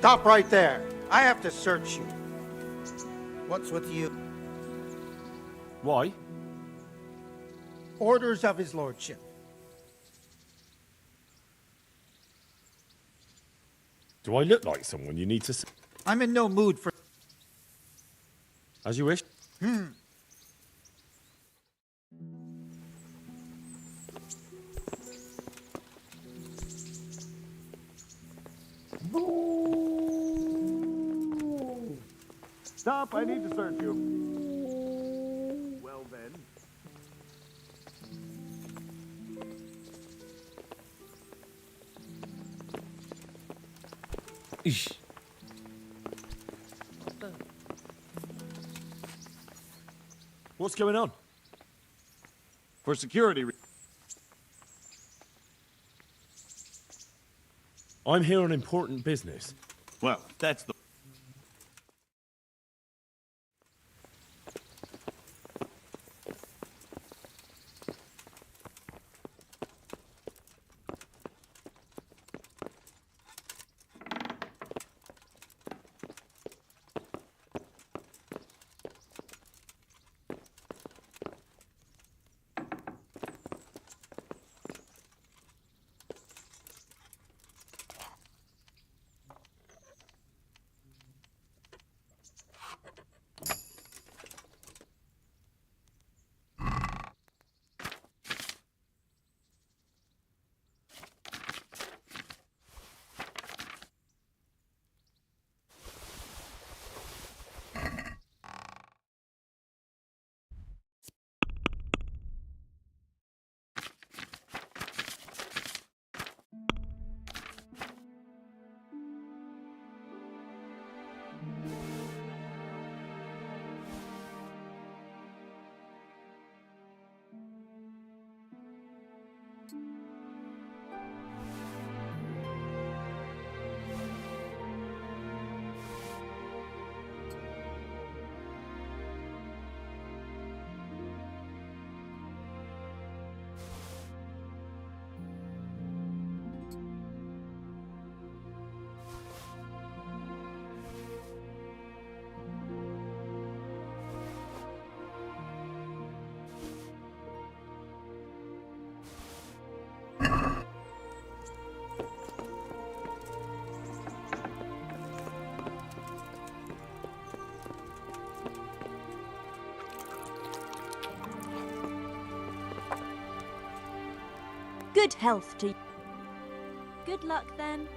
Stop right there. I have to search you. What's with you? Why? Orders of his lordship. Do I look like someone you need to... I'm in no mood for... As you wish. Stop, I need to search you. Well then. Eesh. What's going on? For security I'm here on important business. Well, that's the... Good health to you. Good luck then.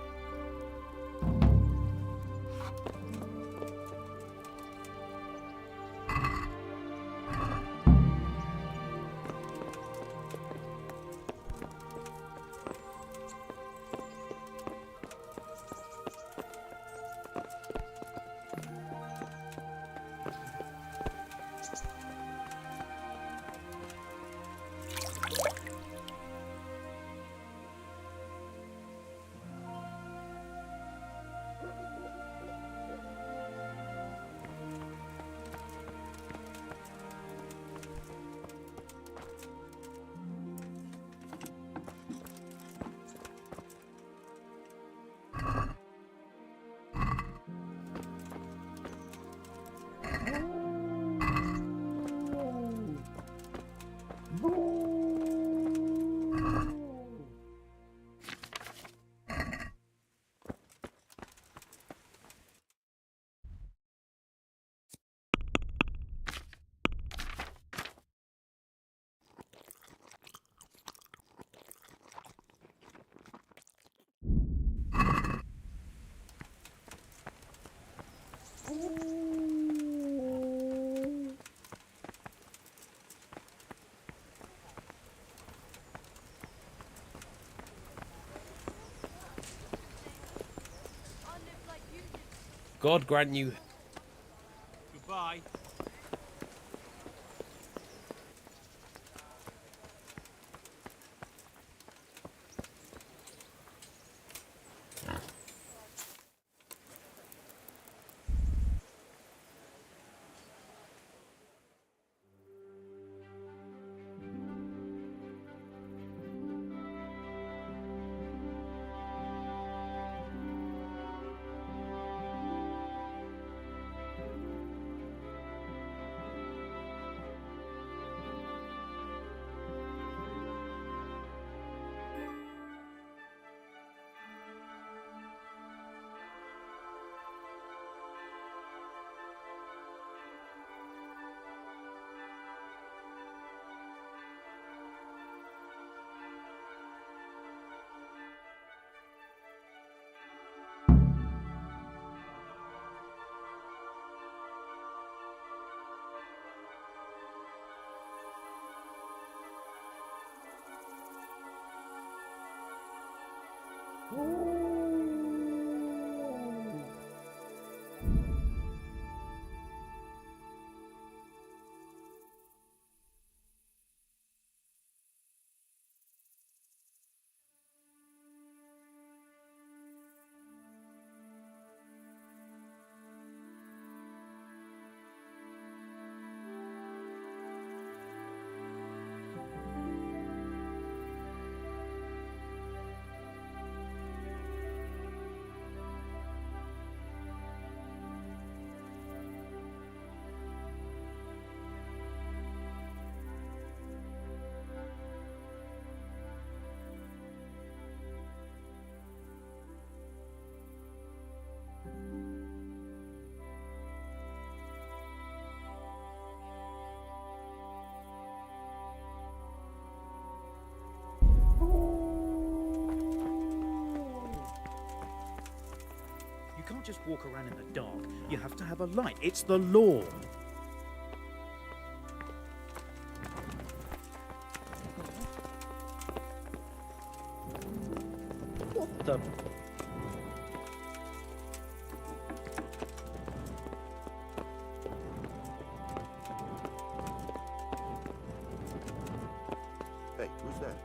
God grant you. Goodbye. You can't just walk around in the dark. You have to have a light. It's the law. What the? Hey, who's that?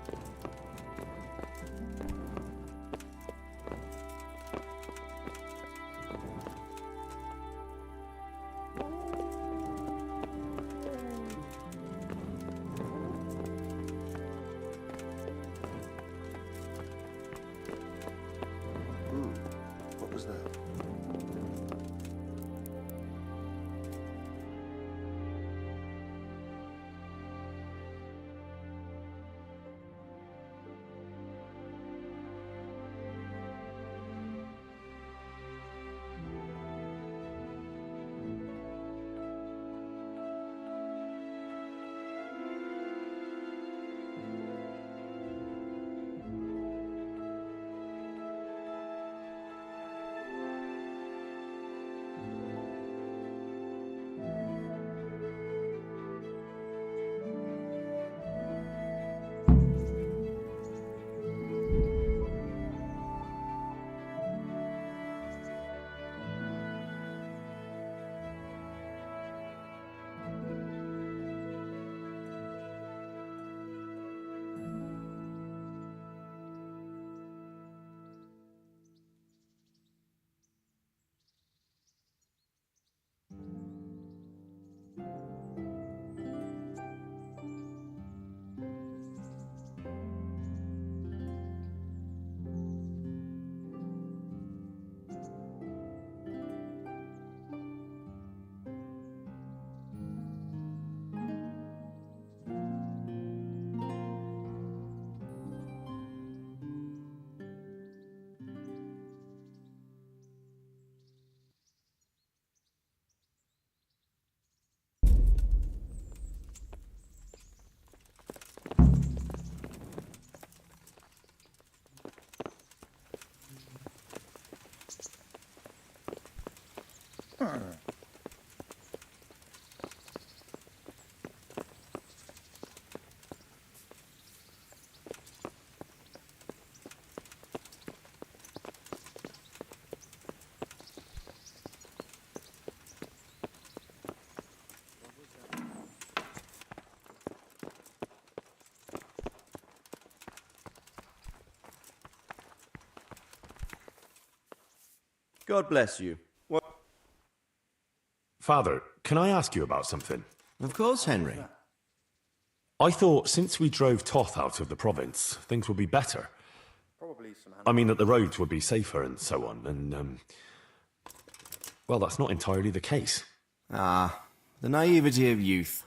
God bless you. What? Father, can I ask you about something? Of course, Henry. I thought since we drove Toth out of the province, things would be better. Probably some. I mean, that the roads would be safer and so on, and, well, that's not entirely the case. Ah, the naivety of youth.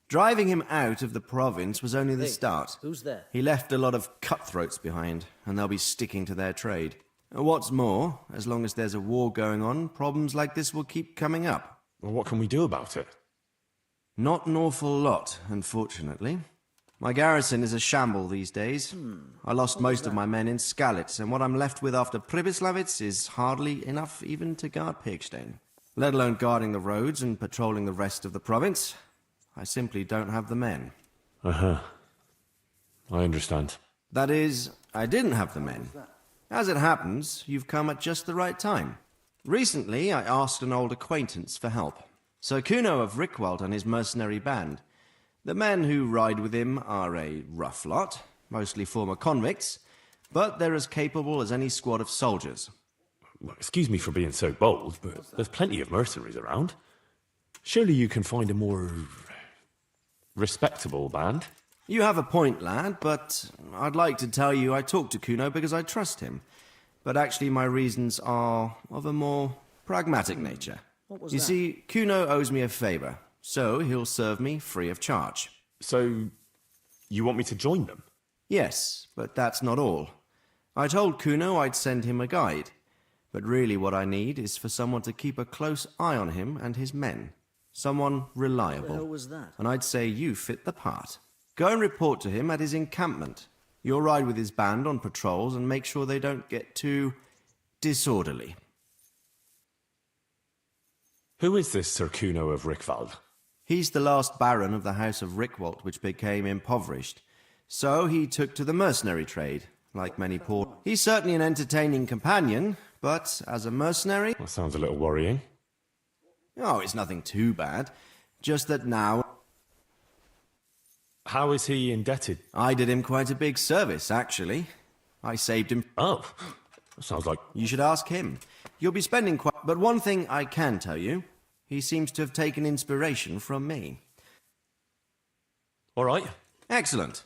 Driving him out of the province was only the start. Who's there? He left a lot of cutthroats behind, and they'll be sticking to their trade. What's more, as long as there's a war going on, problems like this will keep coming up. Well, what can we do about it? Not an awful lot, unfortunately. My garrison is a shamble these days. I lost most of my men in Skalitz, and what I'm left with after Pribyslavitz is hardly enough even to guard Pigstein, let alone guarding the roads and patrolling the rest of the province. I simply don't have the men. Uh-huh. I understand. That is, I didn't have the men. As it happens, you've come at just the right time. Recently, I asked an old acquaintance for help. Sir Kuno of Rickwald and his mercenary band. The men who ride with him are a rough lot, mostly former convicts, but they're as capable as any squad of soldiers. Well, excuse me for being so bold, but there's plenty of mercenaries around. Surely you can find a more respectable band? You have a point, lad, but I'd like to tell you I talked to Kuno because I trust him. But actually my reasons are of a more pragmatic nature. You see, Kuno owes me a favour, so he'll serve me free of charge. So, you want me to join them? Yes, but that's not all. I told Kuno I'd send him a guide, but really what I need is for someone to keep a close eye on him and his men. Someone reliable. What the hell was that? And I'd say you fit the part. Go and report to him at his encampment. You'll ride with his band on patrols and make sure they don't get too disorderly. Who is this Sir Kuno of Rickwald? He's the last baron of the House of Rickwald, which became impoverished. So he took to the mercenary trade, like many poor... He's certainly an entertaining companion, but as a mercenary... That sounds a little worrying. Oh, it's nothing too bad. Just that now... How is he indebted? I did him quite a big service, actually. I saved him... Oh, that sounds like... You should ask him. You'll be spending quite... But one thing I can tell you, he seems to have taken inspiration from me. All right. Excellent.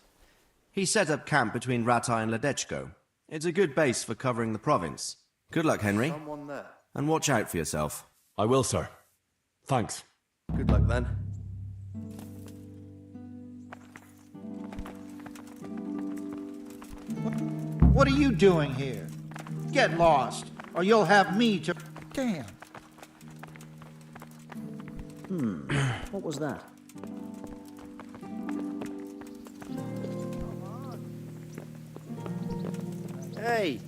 He set up camp between Ratai and Ledechko. It's a good base for covering the province. Good luck, Henry. Someone there. And watch out for yourself. I will, sir. Thanks. Good luck, then. What are you doing here? Get lost, or you'll have me to... Damn. What was that? Hey!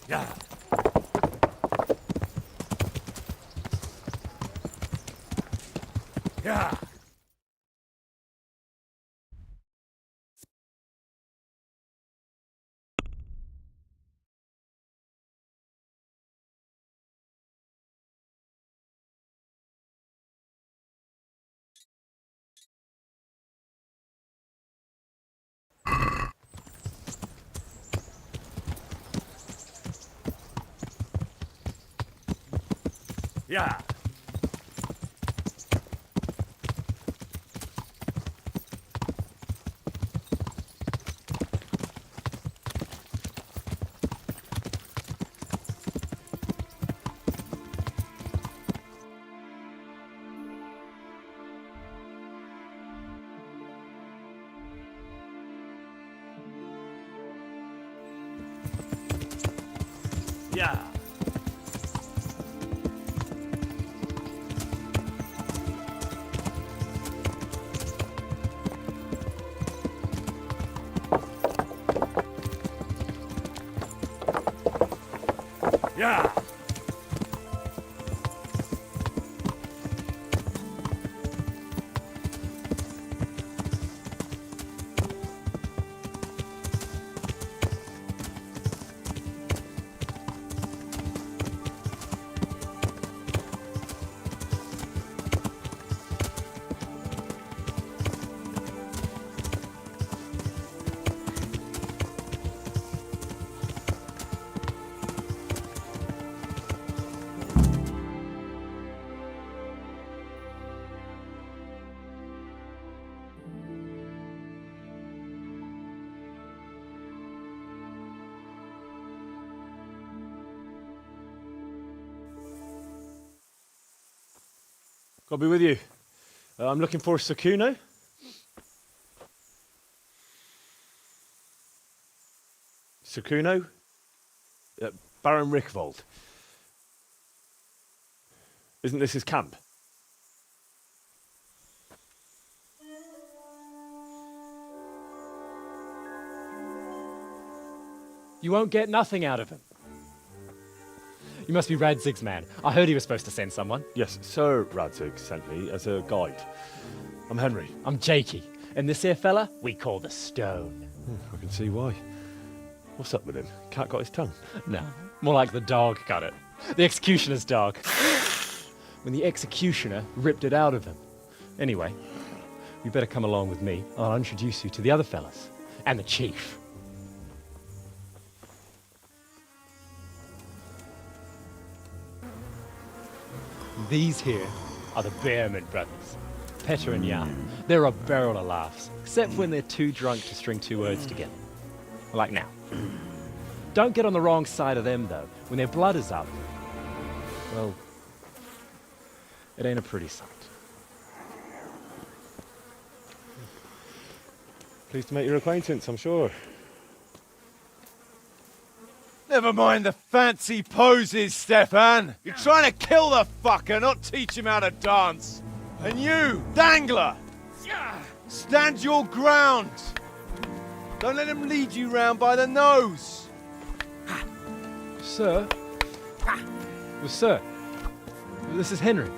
Yeah. Yeah. Yeah. Yeah. Yeah. I'll be with you. I'm looking for Sakuno. Sakuno? Baron Rickvold. Isn't this his camp? You won't get nothing out of him. You must be Radzig's man. I heard he was supposed to send someone. Yes, Sir Radzig sent me as a guide. I'm Henry. I'm Jakey. And this here fella, we call the Stone. I can see why. What's up with him? Cat got his tongue? No, more like the dog got it. The executioner's dog. When the executioner ripped it out of him. Anyway, you better come along with me. I'll introduce you to the other fellas. And the chief. These here are the Bearman brothers, Petter and Jan. They're a barrel of laughs, except when they're too drunk to string two words together. Like now. Don't get on the wrong side of them, though. When their blood is up, well, it ain't a pretty sight. Pleased to make your acquaintance, I'm sure. Never mind the fancy poses, Stefan. You're trying to kill the fucker, not teach him how to dance. And you, Dangler, stand your ground. Don't let him lead you round by the nose. Sir? Well, sir, this is Henry.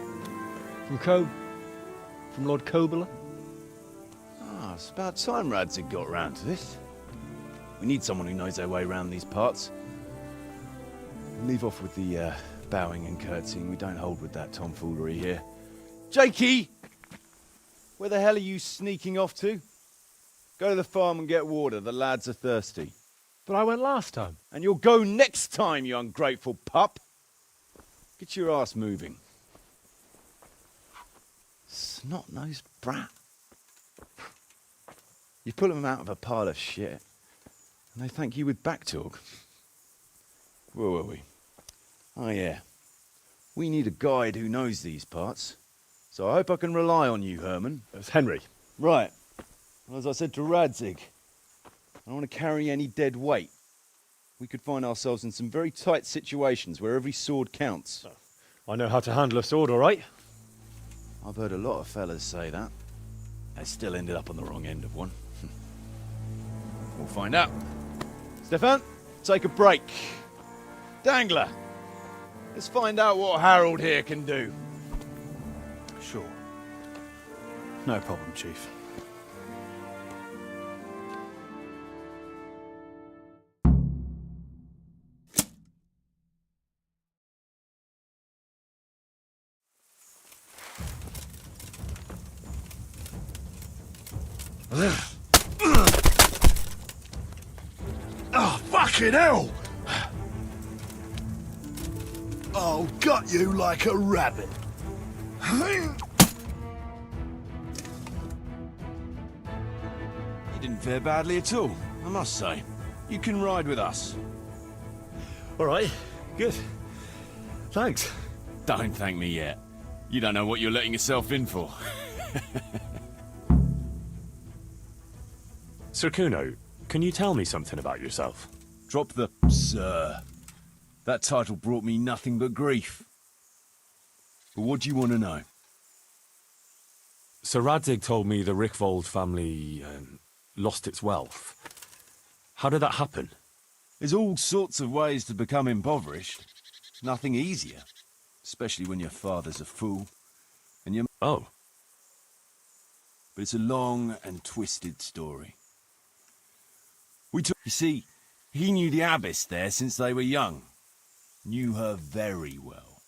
From Lord Kobler. Ah, it's about time Radzig got round to this. We need someone who knows their way around these parts. Leave off with the bowing and curtsying. We don't hold with that tomfoolery here. Jakey! Where the hell are you sneaking off to? Go to the farm and get water. The lads are thirsty. But I went last time. And you'll go next time, you ungrateful pup. Get your ass moving. Snot-nosed brat. You pull them out of a pile of shit, and they thank you with back talk. Where were we? Oh yeah. We need a guide who knows these parts. So I hope I can rely on you, Herman. It's Henry. Right. Well, as I said to Radzig, I don't want to carry any dead weight. We could find ourselves in some very tight situations where every sword counts. I know how to handle a sword, all right? I've heard a lot of fellas say that. They still ended up on the wrong end of one. We'll find out. Stefan, take a break. Dangler, let's find out what Harold here can do. Sure. No problem, Chief. Oh, fucking hell! I'll gut you like a rabbit. You didn't fare badly at all, I must say. You can ride with us. All right, good. Thanks. Don't thank me yet. You don't know what you're letting yourself in for. Sir Kuno, can you tell me something about yourself? Drop the sir. That title brought me nothing but grief. But what do you want to know? Sir Radzig told me the Rickvold family lost its wealth. How did that happen? There's all sorts of ways to become impoverished. Nothing easier. Especially when your father's a fool. And your... Oh. But it's a long and twisted story. You see, he knew the abbess there since they were young. Knew her very well.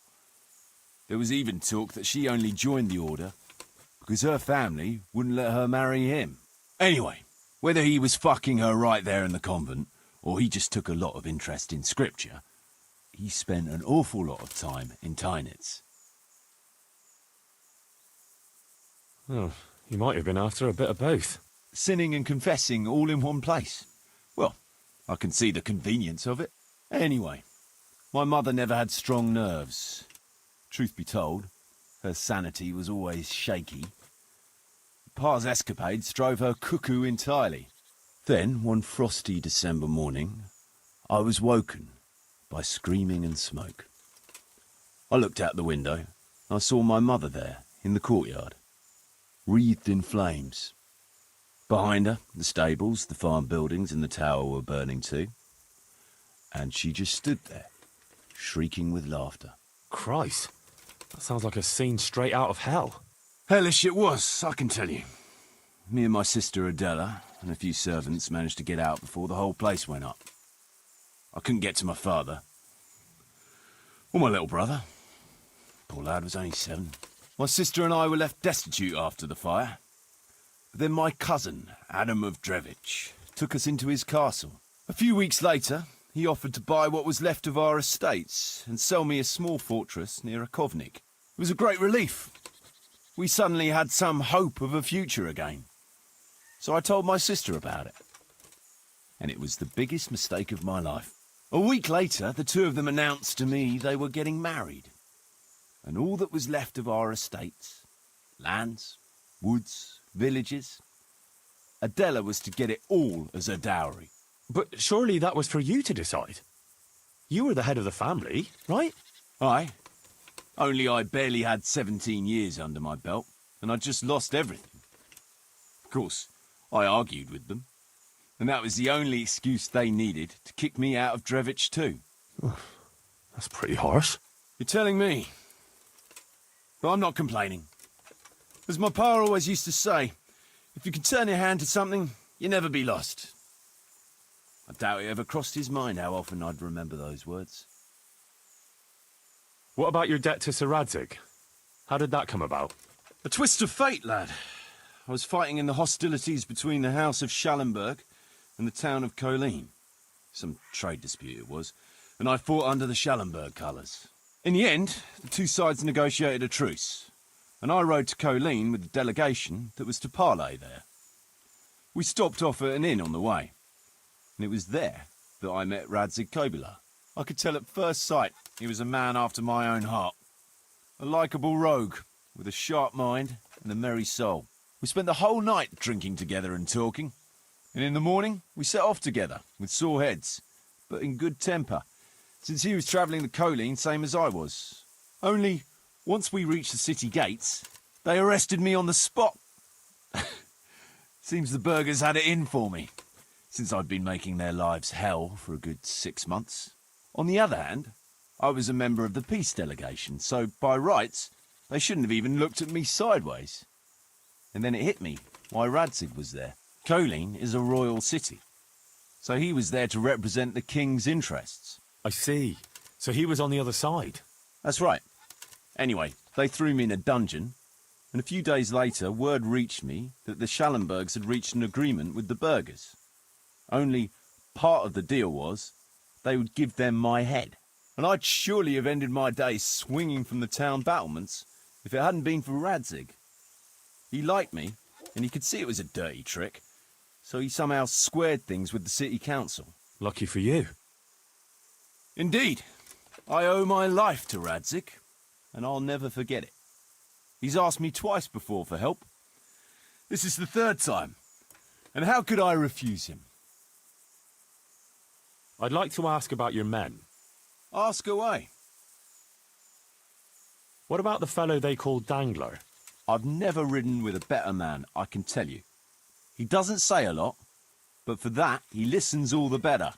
There was even talk that she only joined the order because her family wouldn't let her marry him. Anyway, whether he was fucking her right there in the convent, or he just took a lot of interest in scripture, he spent an awful lot of time in Tynitz. Oh, he might have been after a bit of both. Sinning and confessing all in one place. Well, I can see the convenience of it. Anyway, my mother never had strong nerves. Truth be told, Her sanity was always shaky. Pa's escapades drove her cuckoo entirely. Then, one frosty December morning, I was woken by screaming and smoke. I looked out the window, and I saw my mother there, in the courtyard, wreathed in flames. Behind her, the stables, the farm buildings, and the tower were burning too. And she just stood there, shrieking with laughter. Christ, that sounds like a scene straight out of hell. Hellish it was, I can tell you. Me and my sister Adela and a few servants managed to get out before the whole place went up. I couldn't get to my father. Or my little brother. Poor lad was only 7. My sister and I were left destitute after the fire. But then my cousin, Adam of Drevich, took us into his castle. A few weeks later, he offered to buy what was left of our estates and sell me a small fortress near Akovnik. It was a great relief. We suddenly had some hope of a future again. So I told my sister about it. And it was the biggest mistake of my life. A week later, the two of them announced to me they were getting married. And all that was left of our estates, lands, woods, villages, Adela was to get it all as a dowry. But surely that was for you to decide. You were the head of the family, right? Aye. Only I barely had 17 years under my belt, and I'd just lost everything. Of course, I argued with them, and that was the only excuse they needed to kick me out of Drevich too. That's pretty harsh. You're telling me. But I'm not complaining. As my pa always used to say, if you can turn your hand to something, you'll never be lost. I doubt it ever crossed his mind how often I'd remember those words. What about your debt to Sir Radzig? How did that come about? A twist of fate, lad. I was fighting in the hostilities between the House of Schallenberg and the town of Colem. Some trade dispute it was, and I fought under the Schallenberg colours. In the end, the two sides negotiated a truce, and I rode to Colem with the delegation that was to parley there. We stopped off at an inn on the way, and it was there that I met Radzig Kobyla. I could tell at first sight he was a man after my own heart. A likeable rogue, with a sharp mind and a merry soul. We spent the whole night drinking together and talking, and in the morning we set off together, with sore heads, but in good temper, since he was travelling the Colleen same as I was. Only, once we reached the city gates, they arrested me on the spot. Seems the burghers had it in for me, since I'd been making their lives hell for a good 6 months. On the other hand, I was a member of the peace delegation, so by rights, they shouldn't have even looked at me sideways. And then it hit me why Radzig was there. Colleen is a royal city, so he was there to represent the king's interests. I see. So he was on the other side. That's right. Anyway, they threw me in a dungeon, and a few days later word reached me that the Schallenbergs had reached an agreement with the burghers. Only part of the deal was they would give them my head. And I'd surely have ended my days swinging from the town battlements if it hadn't been for Radzig. He liked me, and he could see it was a dirty trick, so he somehow squared things with the city council. Lucky for you. Indeed. I owe my life to Radzig, and I'll never forget it. He's asked me twice before for help. This is the 3rd time, and how could I refuse him? I'd like to ask about your men. Ask away. What about the fellow they call Dangler? I've never ridden with a better man, I can tell you. He doesn't say a lot, but for that, he listens all the better.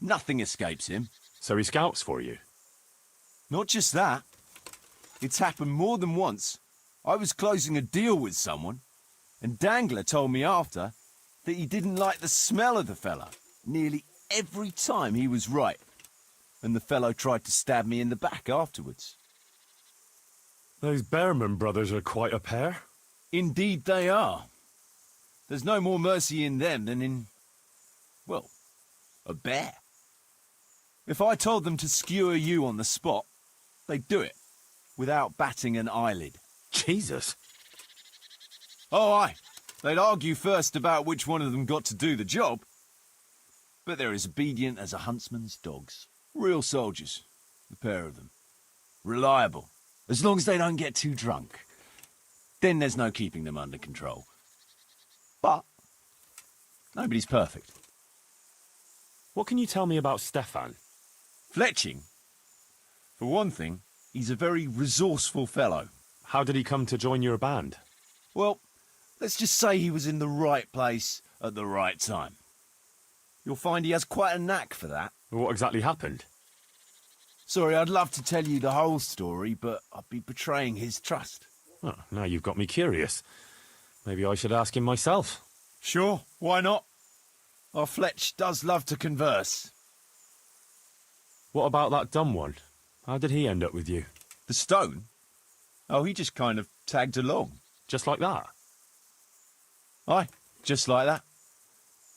Nothing escapes him. So he scouts for you? Not just that. It's happened more than once. I was closing a deal with someone, and Dangler told me after that he didn't like the smell of the fella nearly every time he was right, and the fellow tried to stab me in the back afterwards. Those Behrman brothers are quite a pair. Indeed they are. There's no more mercy in them than in, well, a bear. If I told them to skewer you on the spot, they'd do it, without batting an eyelid. Jesus. Oh, aye. They'd argue first about which one of them got to do the job. But they're as obedient as a huntsman's dogs. Real soldiers, the pair of them. Reliable. as long as they don't get too drunk. Then there's no keeping them under control. But nobody's perfect. What can you tell me about Stefan? Fletching? For one thing, he's a very resourceful fellow. How did he come to join your band? Well, let's just say he was in the right place at the right time. You'll find he has quite a knack for that. What exactly happened? Sorry, I'd love to tell you the whole story, but I'd be betraying his trust. Oh, now you've got me curious. Maybe I should ask him myself. Sure, why not? Our Fletch does love to converse. What about that dumb one? How did he end up with you? The stone? Oh, he just kind of tagged along. Just like that? Aye, just like that.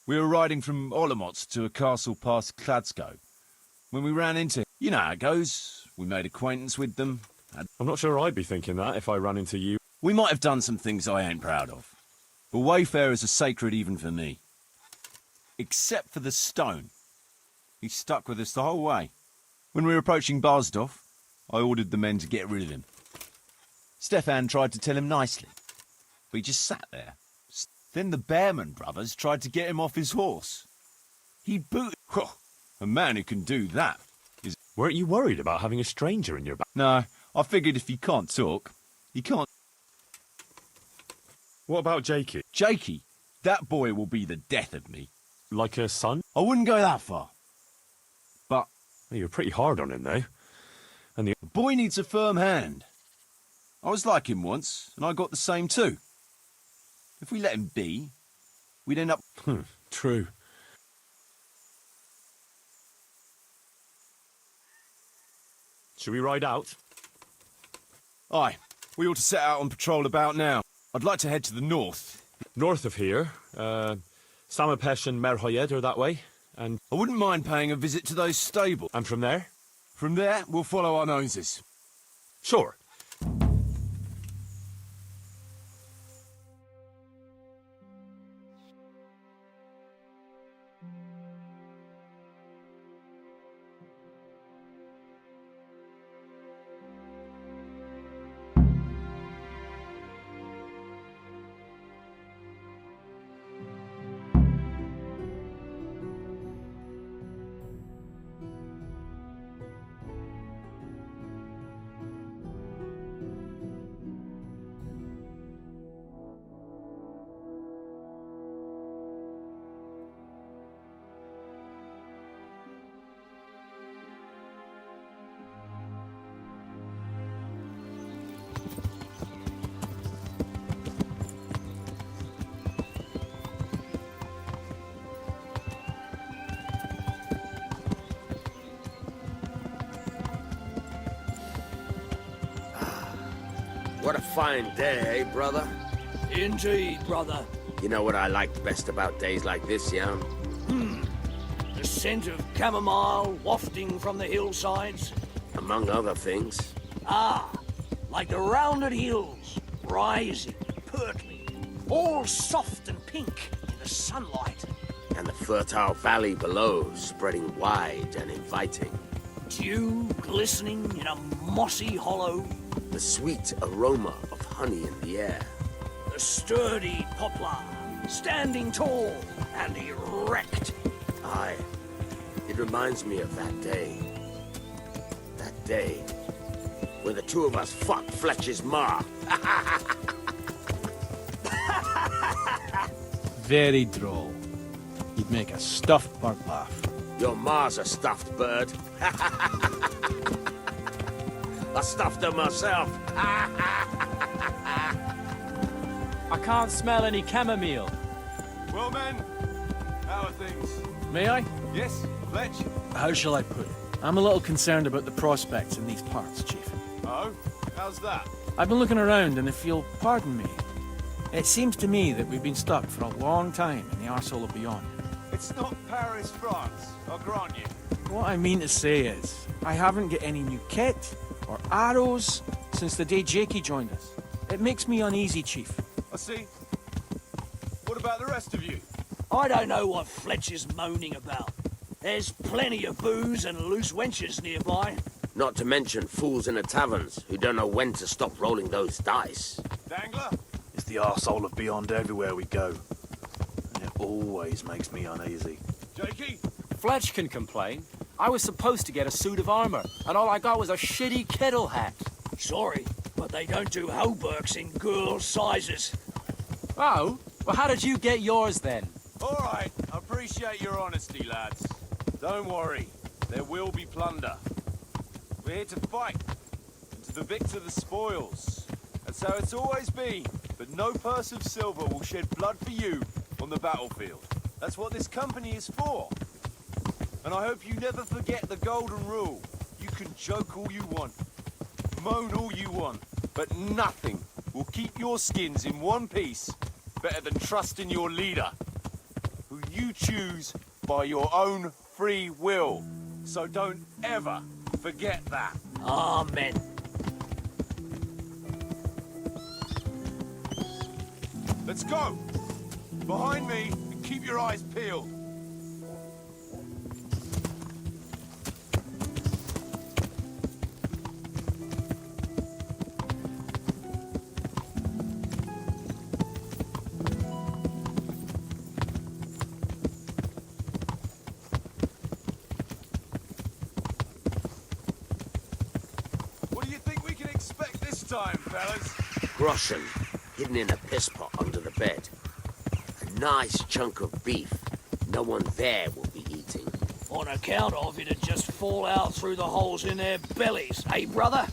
We were riding from Olomouc to a castle past Kladsko. When we ran into him, you know how it goes. We made acquaintance with them. I'm not sure I'd be thinking that if I ran into you. We might have done some things I ain't proud of. But wayfarers are sacred even for me. Except for the stone. He stuck with us the whole way. When we were approaching Barsdorf, I ordered the men to get rid of him. Stefan tried to tell him nicely, but he just sat there. Then the Bearman brothers tried to get him off his horse. He booted... A man who can do that is... Weren't you worried about having a stranger in your back? No, I figured if he can't talk, he can't... What about Jakey? Jakey? That boy will be the death of me. Like a son? I wouldn't go that far. But... Well, you were pretty hard on him, though. And the boy needs a firm hand. I was like him once, and I got the same too. If we let him be, we'd end up... True. Should we ride out? Aye. We ought to set out on patrol about now. I'd like to head to the north. North of here, Samapesh and Merhoyed are that way, and... I wouldn't mind paying a visit to those stables. And from there? From there, we'll follow our noses. Sure. What a fine day, eh, brother? Indeed, brother. You know what I like best about days like this, Jan? The scent of chamomile wafting from the hillsides. Among other things. Ah, like the rounded hills, rising, purtling, all soft and pink in the sunlight. And the fertile valley below, spreading wide and inviting. Dew glistening in a mossy hollow. The sweet aroma of honey in the air. The sturdy poplar, standing tall and erect. Aye, it reminds me of that day. That day when the two of us fucked Fletch's ma. Very droll. You'd make a stuffed bird laugh. Your ma's a stuffed bird. I stuffed her myself. I can't smell any chamomile. Well, men, how are things? May I? Yes, Fletch? How shall I put it? I'm a little concerned about the prospects in these parts, Chief. Oh? How's that? I've been looking around, and if you'll pardon me, it seems to me that we've been stuck for a long time in the arsehole of beyond. It's not Paris, France, I'll grant you. What I mean to say is, I haven't got any new kit or arrows since the day Jakey joined us. It makes me uneasy, Chief. I see. What about the rest of you? I don't know what Fletch is moaning about. There's plenty of booze and loose wenches nearby. Not to mention fools in the taverns who don't know when to stop rolling those dice. Dangler? It's the arsehole of Beyond everywhere we go. And it always makes me uneasy. Jakey? Fletch can complain. I was supposed to get a suit of armor, and all I got was a shitty kettle hat. Sorry, but they don't do hauberks in girls' sizes. Oh? Well, how did you get yours then? All right, I appreciate your honesty, lads. Don't worry, there will be plunder. We're here to fight, and to the victor the spoils. That's how it's always been, but no purse of silver will shed blood for you on the battlefield. That's what this company is for. And I hope you never forget the golden rule. You can joke all you want, moan all you want, but nothing will keep your skins in one piece better than trusting your leader, who you choose by your own free will. So don't ever forget that. Amen. Let's go! Behind me, and keep your eyes peeled. What do you think we can expect this time, fellas? Groschen, hidden in a piss pot under the bed. A nice chunk of beef no one there will be eating. On account of it'd just fall out through the holes in their bellies, eh, brother?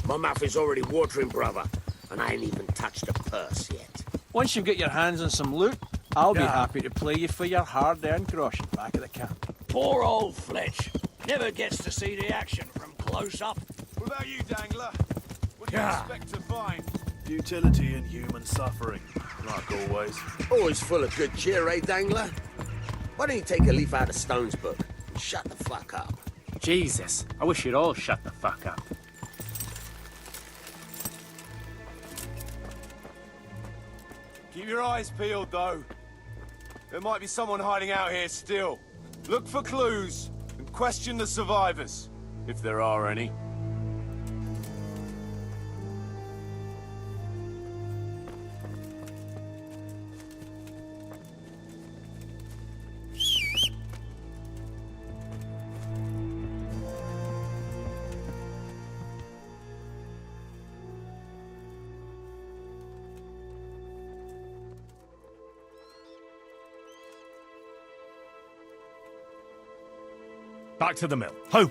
My mouth is already watering, brother, and I ain't even touched a purse yet. Once you get your hands on some loot, I'll be happy to play you for your hard-earned groschen back at the camp. Poor old Fletch. Never gets to see the action from close up. What about you, Dangler? What do you expect to find? Utility and human suffering, like always. Always full of good cheer, eh, Dangler? Why don't you take a leaf out of Stone's book and shut the fuck up? Jesus, I wish you'd all shut the fuck up. Keep your eyes peeled, though. There might be someone hiding out here still. Look for clues and question the survivors, if there are any. Back to the mill. Ho!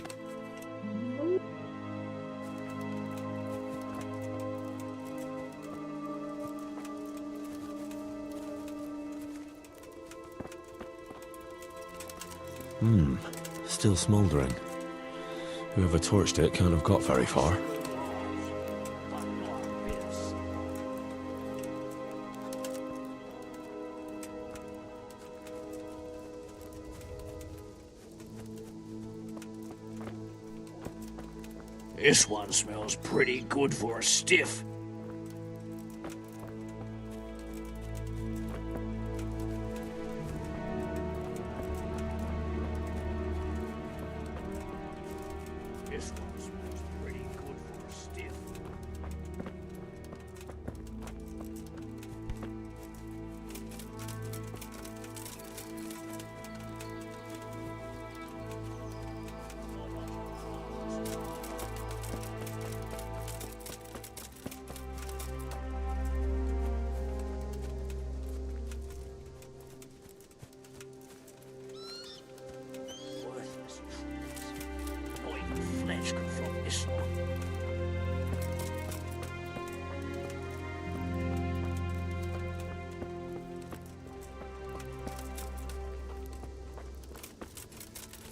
Still smouldering. Whoever torched it can't have got very far. This one smells pretty good for a stiff. This one smells pretty good for a stiff. Worthless trees. Not even Fletch could flog this one.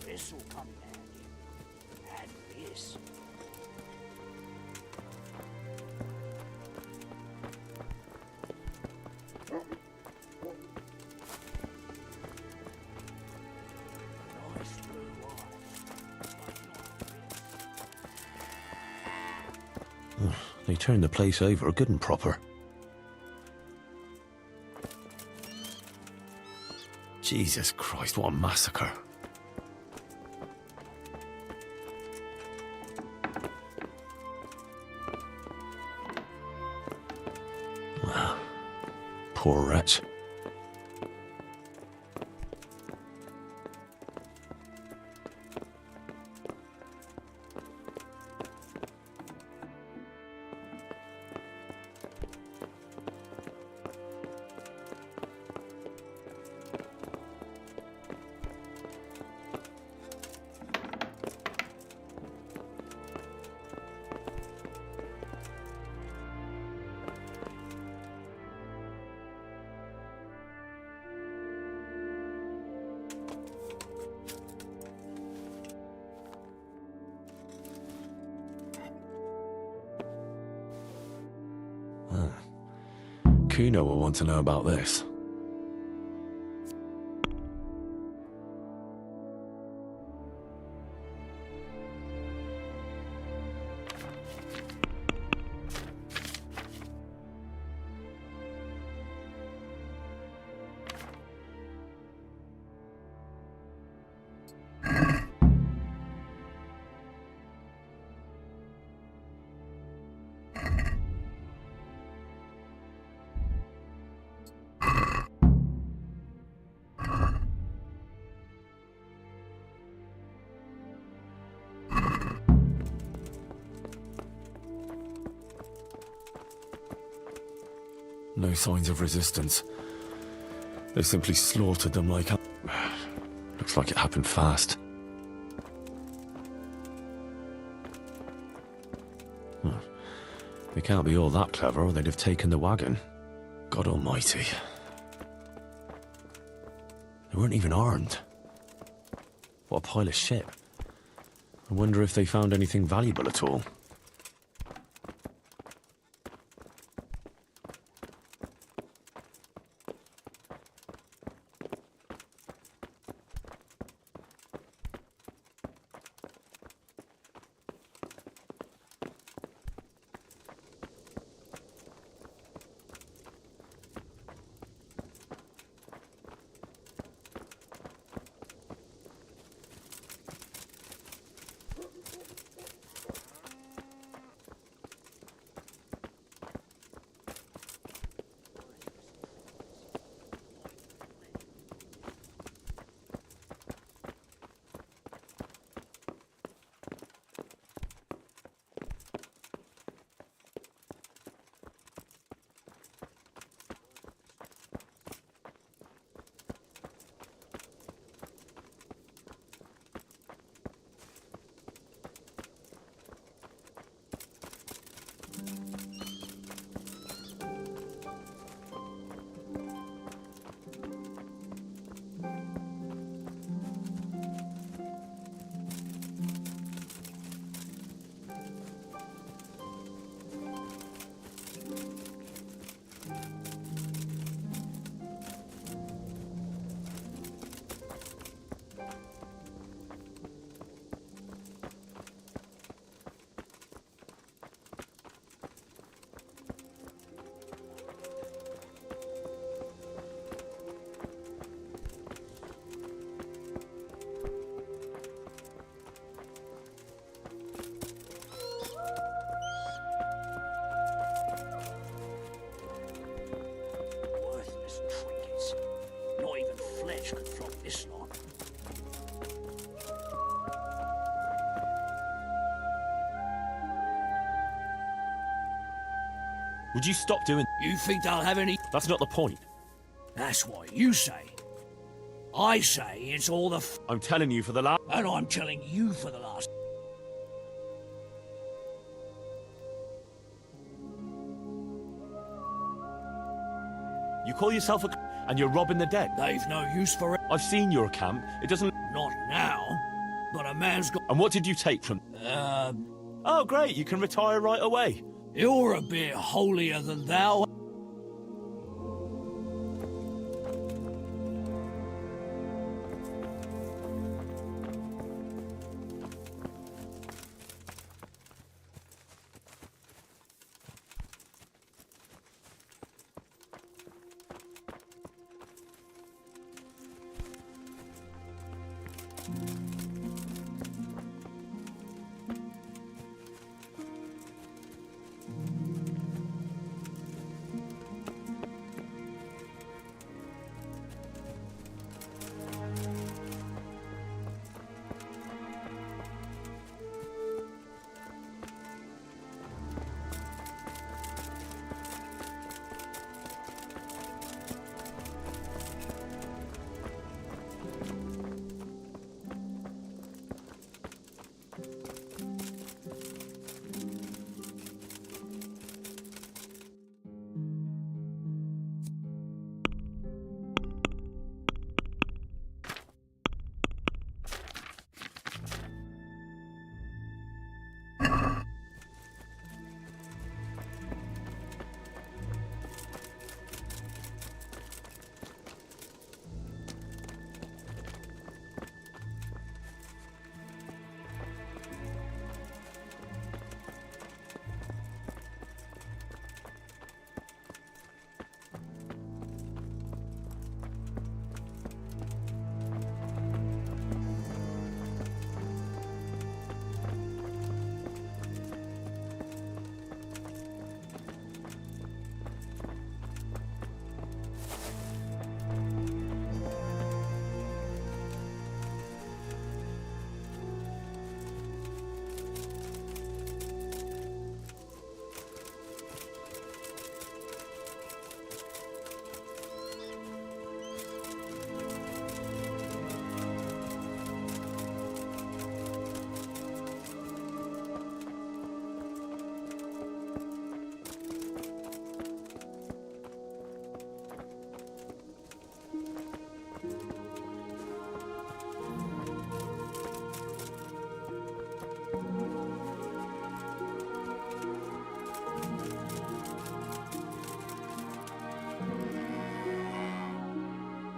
This'll come in handy. And this. Nice blue eyes. They turned the place over good and proper. Jesus Christ, what a massacre. Poor wretch. Kuno will want to know about this. No signs of resistance. They simply slaughtered them like... Looks like it happened fast. They can't be all that clever or they'd have taken the wagon. God almighty. They weren't even armed. What a pile of shit. I wonder if they found anything valuable at all. Could flog this lot. Would you stop doing... You think they'll have any... That's not the point. That's what you say. I say it's all the I'm telling you for the last... And I'm telling you for the last... You call yourself a... And you're robbing the dead. They've no use for it. I've seen your camp. It doesn't... Not now. But a man's got... And what did you take from... Oh, great. You can retire right away. You're a bit holier than thou.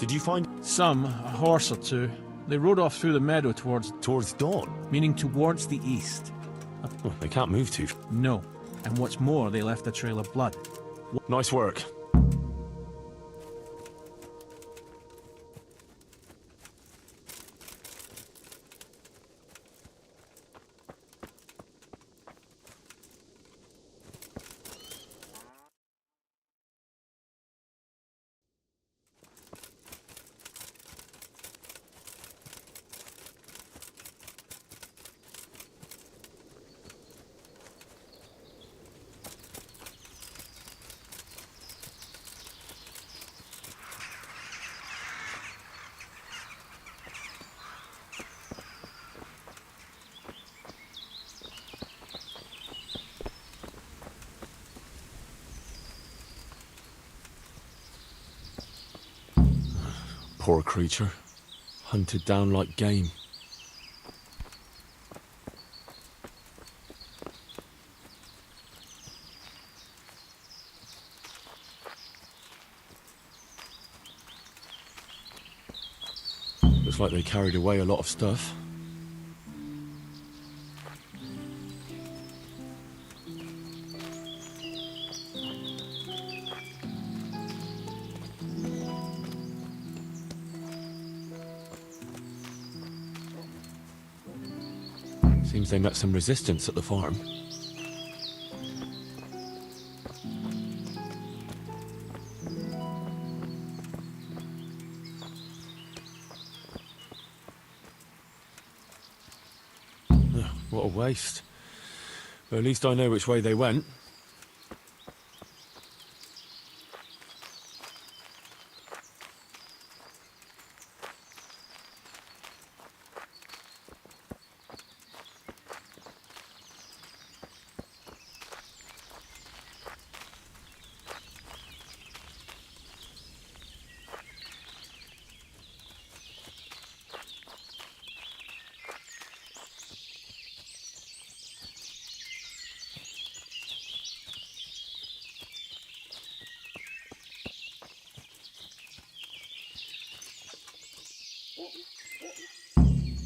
Did you find... Some, a horse or two. They rode off through the meadow towards dawn? Meaning towards the east. Well, they can't move too... No. And what's more, they left a trail of blood. Nice work. Poor creature. Hunted down like game. Looks like they carried away a lot of stuff. Seems they met some resistance at the farm. What a waste. But at least I know which way they went.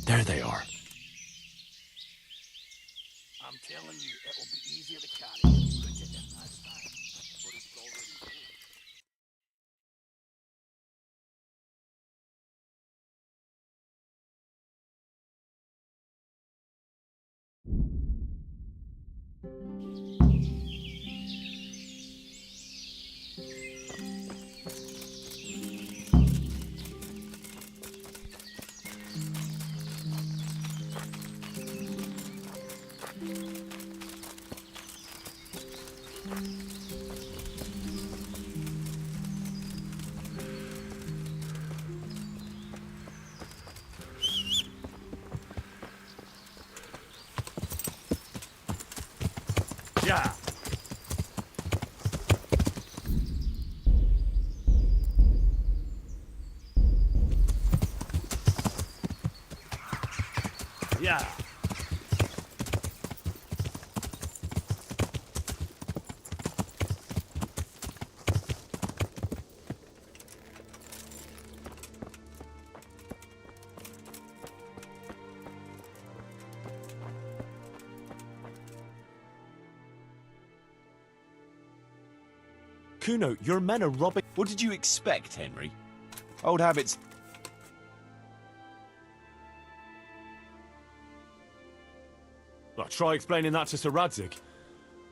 There they are. I'm telling you, it'll be easier to carry when you put it in that style. But it's already full. Yeah. Yeah. Kuno, your men are robbing... What did you expect, Henry? Old habits... Well, try explaining that to Sir Radzig.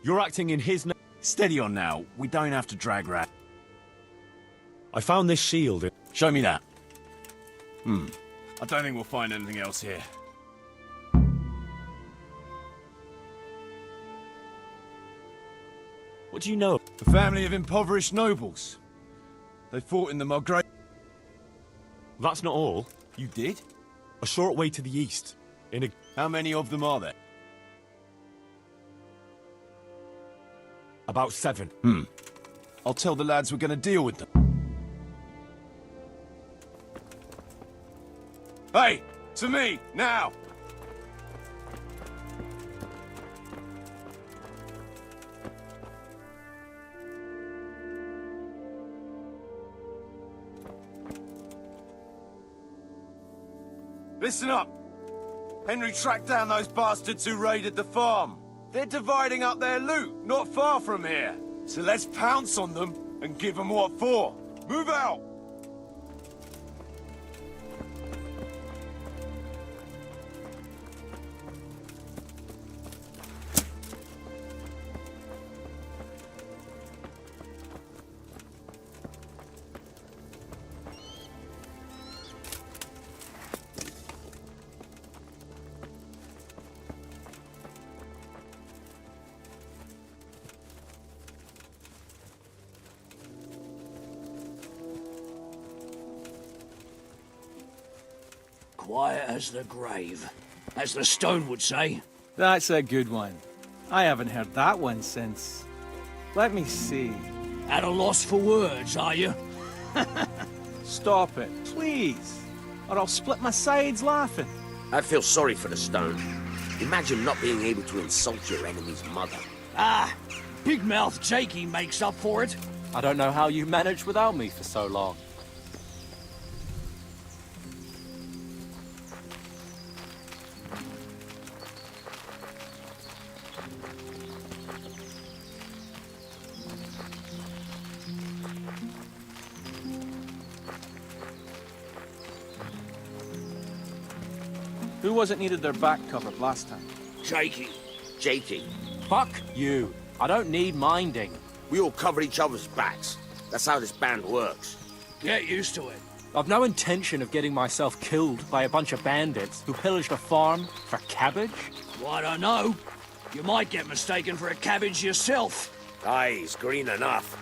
You're acting in his name. Steady on now. We don't have to drag rat. I found this shield. Show me that. I don't think we'll find anything else here. What do you know? A family of impoverished nobles. They fought in the migration. That's not all. You did? A short way to the east. In a... How many of them are there? About 7. I'll tell the lads we're going to deal with them. Hey! To me! Now! Listen up. Henry tracked down those bastards who raided the farm. They're dividing up their loot not far from here. So let's pounce on them and give them what for. Move out! Quiet as the grave, as the stone would say. That's a good one. I haven't heard that one since... Let me see. At a loss for words, are you? Stop it, please. Or I'll split my sides laughing. I feel sorry for the stone. Imagine not being able to insult your enemy's mother. Ah, big mouth Jakey makes up for it. I don't know how you managed without me for so long. Who was it needed their back covered last time? Jakey. Jakey. Fuck you. I don't need minding. We all cover each other's backs. That's how this band works. Get used to it. I've no intention of getting myself killed by a bunch of bandits who pillaged a farm for cabbage. Well, I don't know. You might get mistaken for a cabbage yourself. Aye, he's green enough.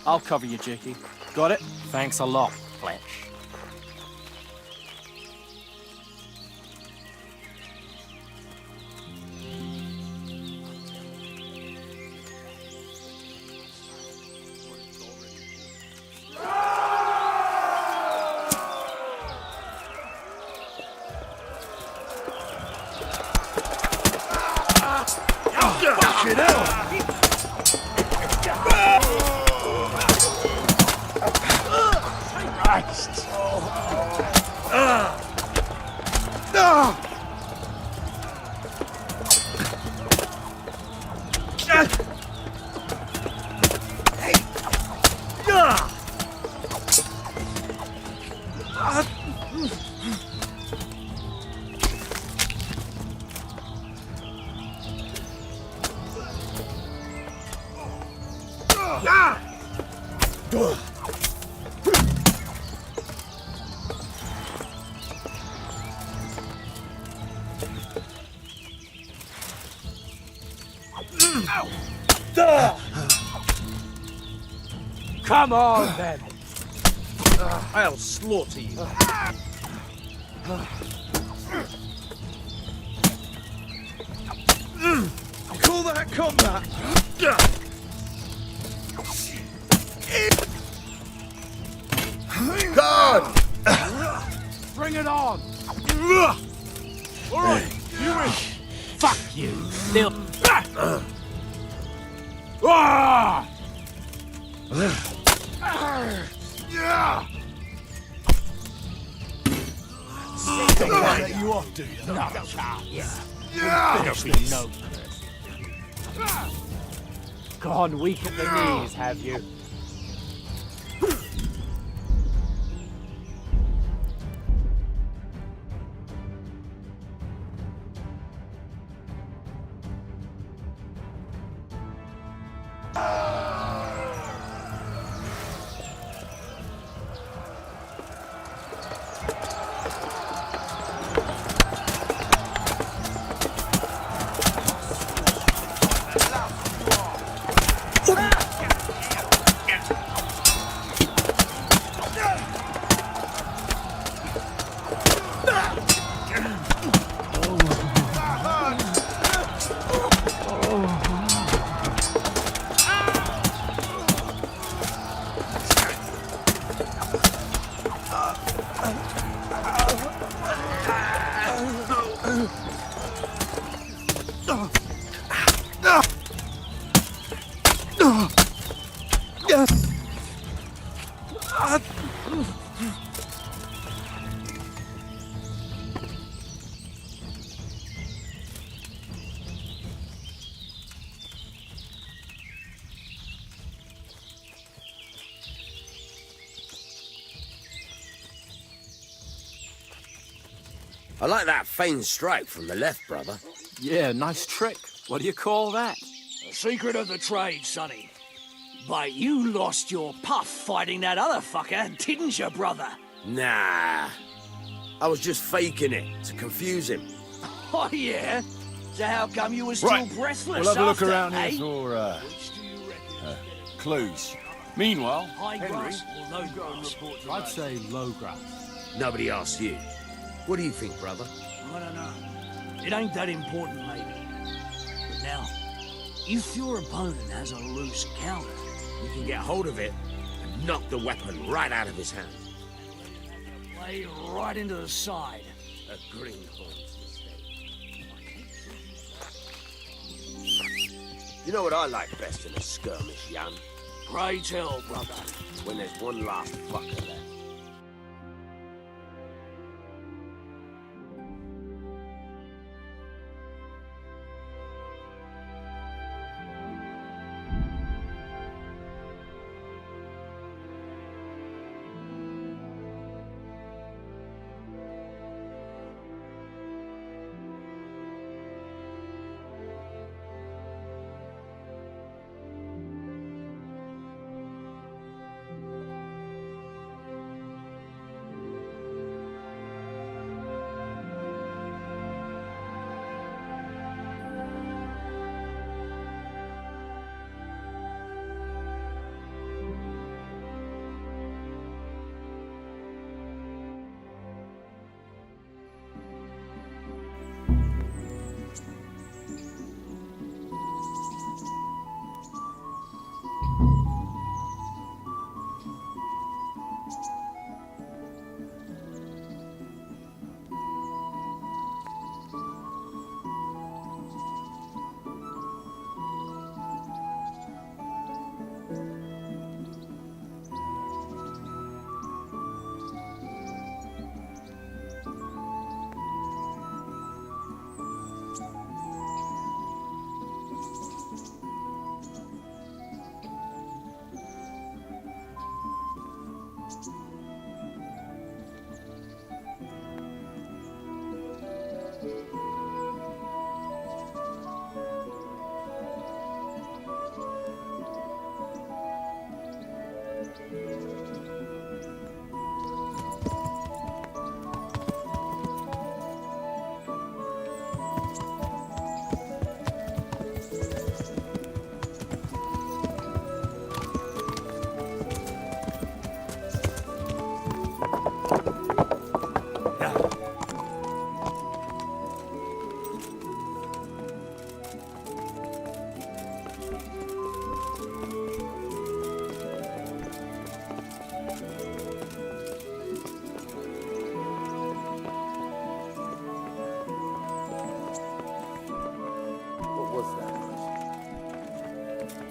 I'll cover you, Jakey. Got it? Thanks a lot, Fletch. Come on, then. I'll slaughter you. Call that combat. God! Bring it on. All right, you win. Fuck you, little... Don't let you off, do you? Not a chance. There'll be no mercy. Gone weak at the knees, have you? I like that feigned strike from the left, brother. Yeah, nice trick. What do you call that? The secret of the trade, Sonny. But you lost your puff fighting that other fucker, didn't you, brother? Nah. I was just faking it to confuse him. Oh, yeah? So how come you were still breathless We'll have a look after, around eh? here for, clues. Meanwhile, High Henry, grass or low grass? I'd say low grass. Nobody asked you. What do you think, brother? I don't know. It ain't that important, maybe. But now, if your opponent has a loose counter, You can get hold of it and knock the weapon right out of his hand. play right into the side. A greenhorn's mistake. You know what I like best in a skirmish, Jan? Pray tell, brother. When there's one last fucker left.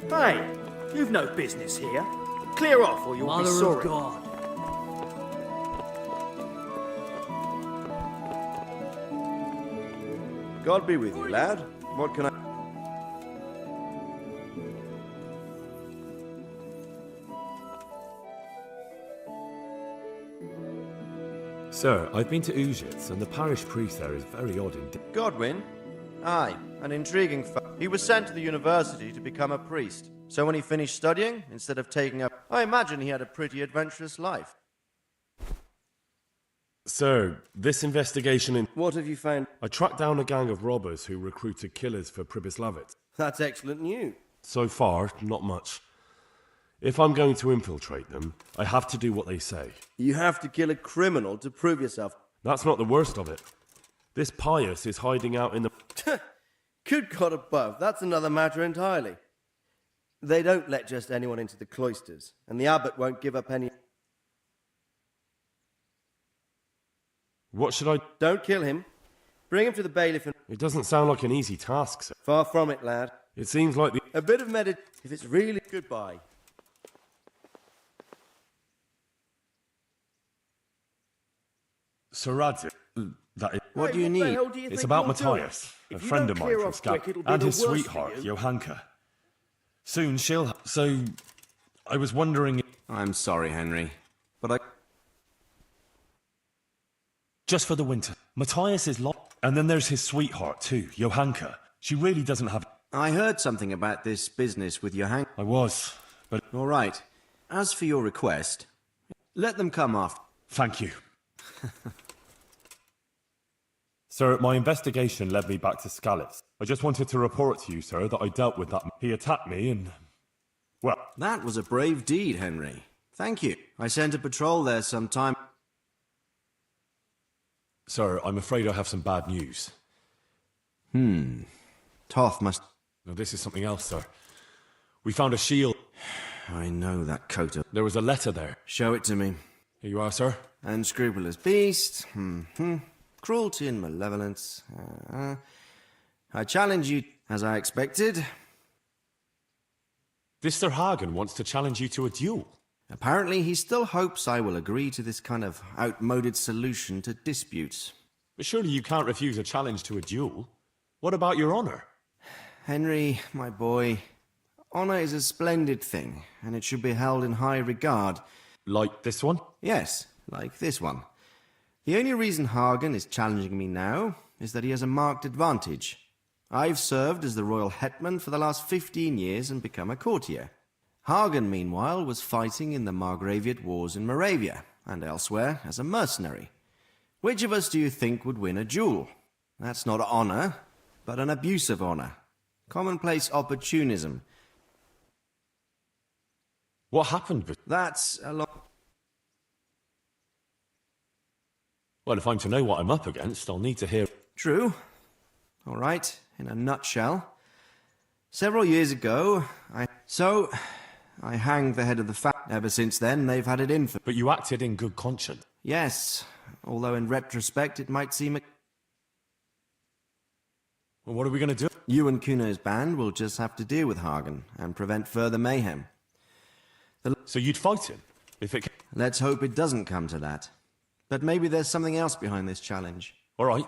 Hey, you've no business here. Clear off or you'll Mother be sorry. of God. God be with you, lad. What can I... Sir, I've been to Ujits, and the parish priest there is very odd indeed. Godwin? Aye, an intriguing He was sent to the university to become a priest. So when he finished studying, instead of taking up... I imagine he had a pretty adventurous life. Sir, this investigation in... What have you found? I tracked down a gang of robbers who recruited killers for Pribyslavitz. That's excellent news. So far, not much. If I'm going to infiltrate them, I have to do what they say. You have to kill a criminal to prove yourself. That's not the worst of it. This Pius is hiding out in the... Good God above, that's another matter entirely. They don't let just anyone into the cloisters, and the abbot won't give up any... What should I... Don't kill him. Bring him to the bailiff and... It doesn't sound like an easy task, sir. Far from it, lad. It seems like the... A bit of if it's really... Goodbye. Sir Radzi, that is... What do you need? It's about Matthias, a friend of mine from Scap, and his sweetheart, Johanka. Soon she'll... So, I was wondering... I'm sorry, Henry, but I... just for the winter. Matthias is and then there's his sweetheart too, Johanka. She really doesn't have... I heard something about this business with Johanka. I was, but... All right. As for your request, let them come after. Thank you. Sir, my investigation led me back to Scallis. I just wanted to report to you, sir, that I dealt with that. He attacked me and... well... That was a brave deed, Henry. Thank you. I sent a patrol there sometime... Sir, I'm afraid I have some bad news. Toth must... No, this is something else, sir. We found a shield. I know that coat of... There was a letter there. Show it to me. Here you are, sir. Unscrupulous beast. Cruelty and malevolence. I challenge you, as I expected. This Sir Hagen wants to challenge you to a duel. Apparently, he still hopes I will agree to this kind of outmoded solution to disputes. But surely you can't refuse a challenge to a duel. What about your honor? Henry, my boy, honor is a splendid thing, and it should be held in high regard. Like this one? Yes, like this one. The only reason Hagen is challenging me now is that he has a marked advantage. I've served as the royal hetman for the last 15 years and become a courtier. Hagen, meanwhile, was fighting in the Margraviate Wars in Moravia and elsewhere as a mercenary. Which of us do you think would win a duel? That's not honor, but an abuse of honor. Commonplace opportunism. What happened with... That's a lot... Well, if I'm to know what I'm up against, I'll need to hear... True. All right, in a nutshell. Several years ago, I hanged the head of the family. Ever since then, they've had it in for... But you acted in good conscience. Yes, although in retrospect it might seem... Well, what are we going to do? You and Kuno's band will just have to deal with Hagen and prevent further mayhem. So you'd fight him? If it... Let's hope it doesn't come to that. But maybe there's something else behind this challenge. All right.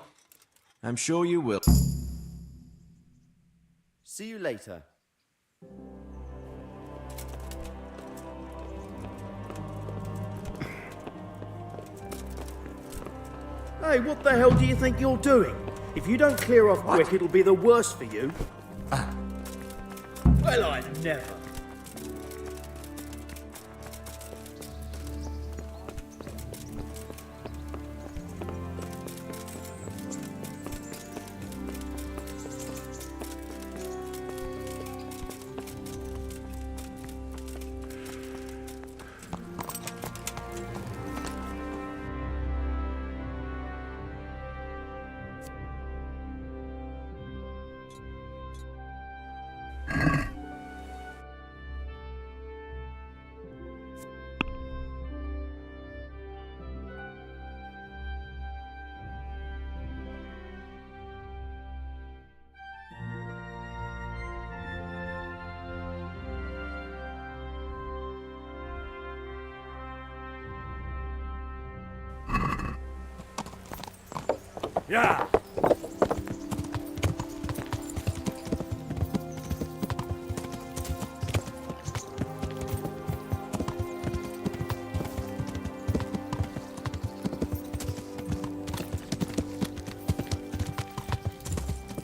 I'm sure you will. See you later. Hey, what the hell do you think you're doing? If you don't clear off quick, it'll be the worse for you. Well, I never. Yeah.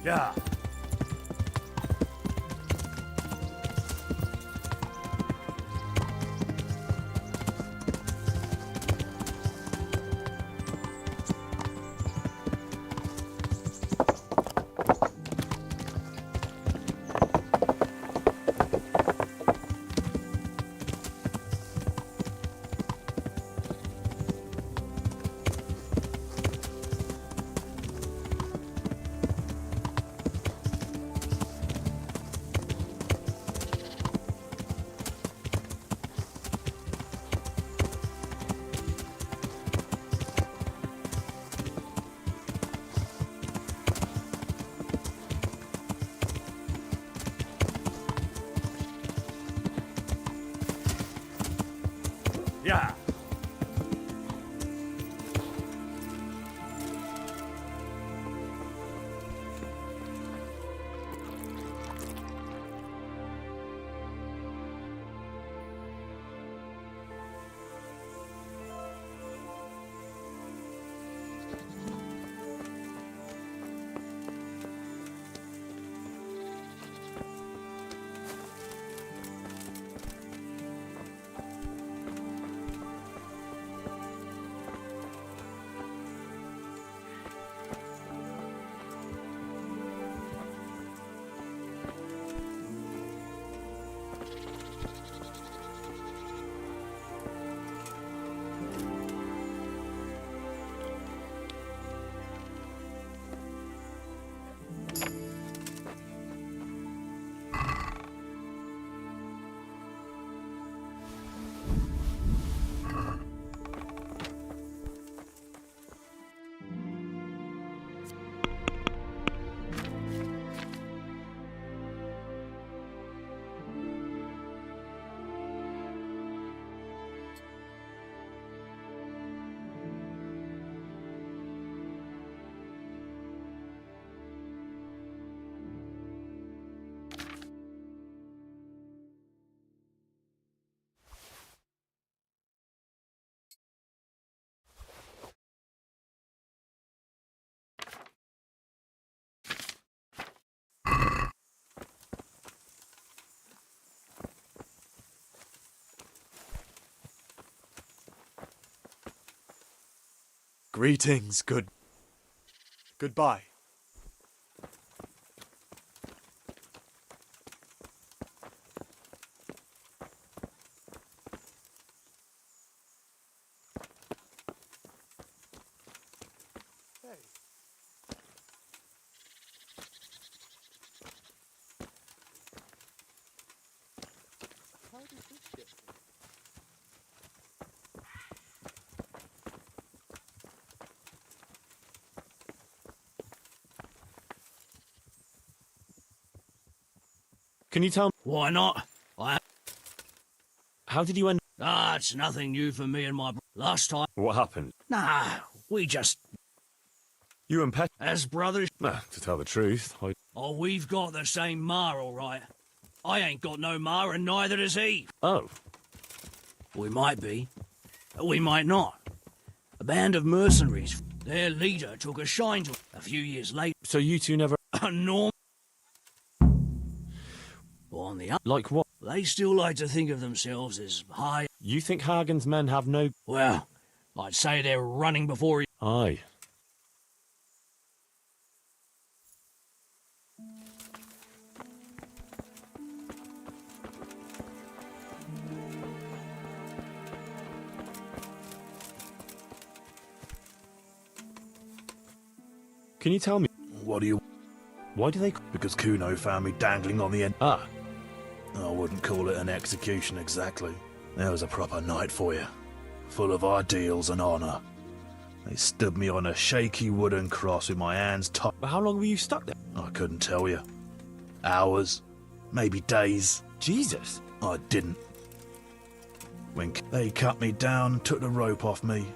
Yeah. Yeah. Greetings, goodbye. Can you tell me? Why not? How did you end? Ah, it's nothing new for me and my last time. What happened? Nah, we just... You and Pet? As brothers? Nah, to tell the truth, Oh, we've got the same ma, all right. I ain't got no ma, and neither does he. Oh. We might be. We might not. A band of mercenaries. Their leader took a shine to a few years later. So you two never... Norm. On the other... Like what? They still like to think of themselves as high... You think Hagen's men have no... Well, I'd say they're running before... Aye. Can you tell me? What do you... Why do they... Because Kuno found me dangling on the end. Ah. I wouldn't call it an execution exactly. There was a proper night for you. Full of ideals and honour. They stood me on a shaky wooden cross with my hands tied. But how long were you stuck there? I couldn't tell you. Hours. Maybe days. Jesus. I didn't. When they cut me down and took the rope off me.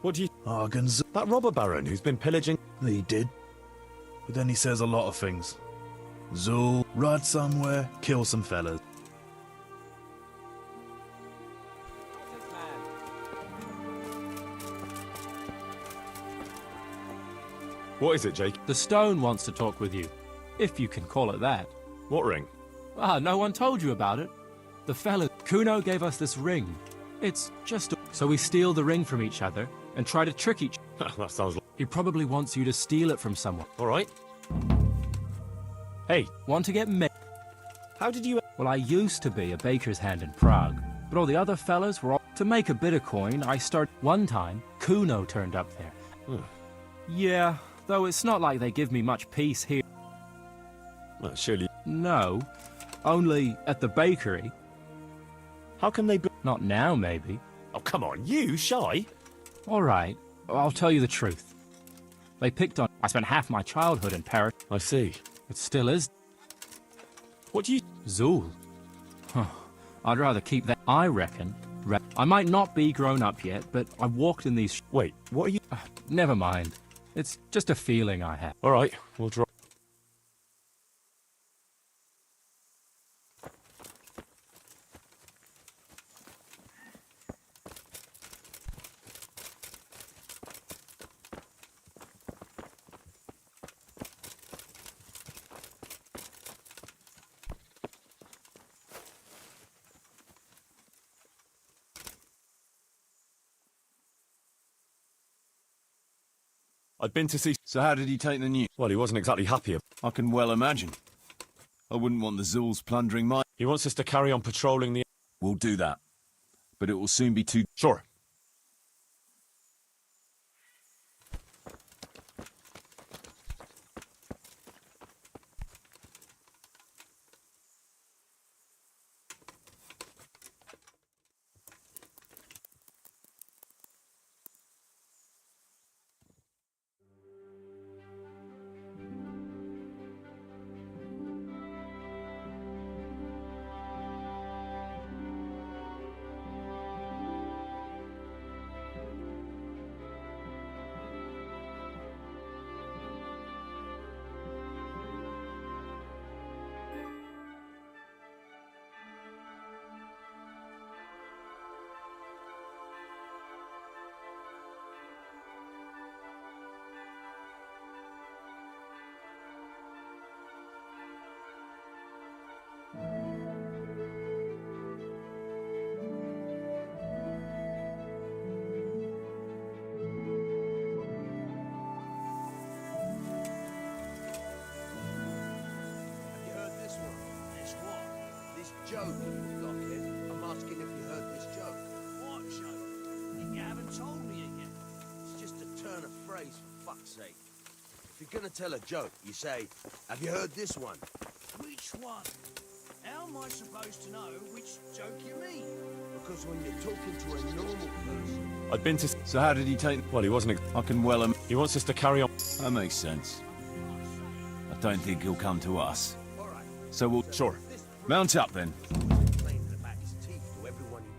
What do you... Hagen's... That robber baron who's been pillaging... He did. But then he says a lot of things. Zul, ride somewhere, kill some fellas. What is it, Jake? The stone wants to talk with you, if you can call it that. What ring? Ah, no one told you about it. The fella... Kuno gave us this ring. It's just... So we steal the ring from each other and try to trick each... That sounds like... He probably wants you to steal it from someone. All right. Hey. Want to get me? How did you... Well, I used to be a baker's hand in Prague, but all the other fellas were all... To make a bit of coin, I started... One time, Kuno turned up there. Yeah, though it's not like they give me much peace here. Well, surely... No, only at the bakery. How can they... Not now, maybe. Oh, come on, you shy? All right, I'll tell you the truth. They picked on... I spent half my childhood in Paris. I see. It still is. What do you... Zul. Huh. I'd rather keep that. I reckon. I might not be grown up yet, but I walked in these... Wait, what are you... Never mind. It's just a feeling I have. All right, we'll draw... I'd been to see... So how did he take the news? Well, he wasn't exactly happy. I can well imagine. I wouldn't want the Zuls plundering my... He wants us to carry on patrolling the... We'll do that. But it will soon be too... Sure. joke, you blockhead. I'm asking if you heard this joke. What joke? You haven't told me again. It's just a turn of phrase, for fuck's sake. If you're gonna tell a joke, you say, have you heard this one? Which one? How am I supposed to know which joke you mean? Because when you're talking to a normal person... I've been to... So how did he take... Well, he wasn't... I can well him. He wants us to carry on. That makes sense. I don't think he'll come to us. So we'll... Sure. Mount up, then. Playing about his teeth to everyone he met.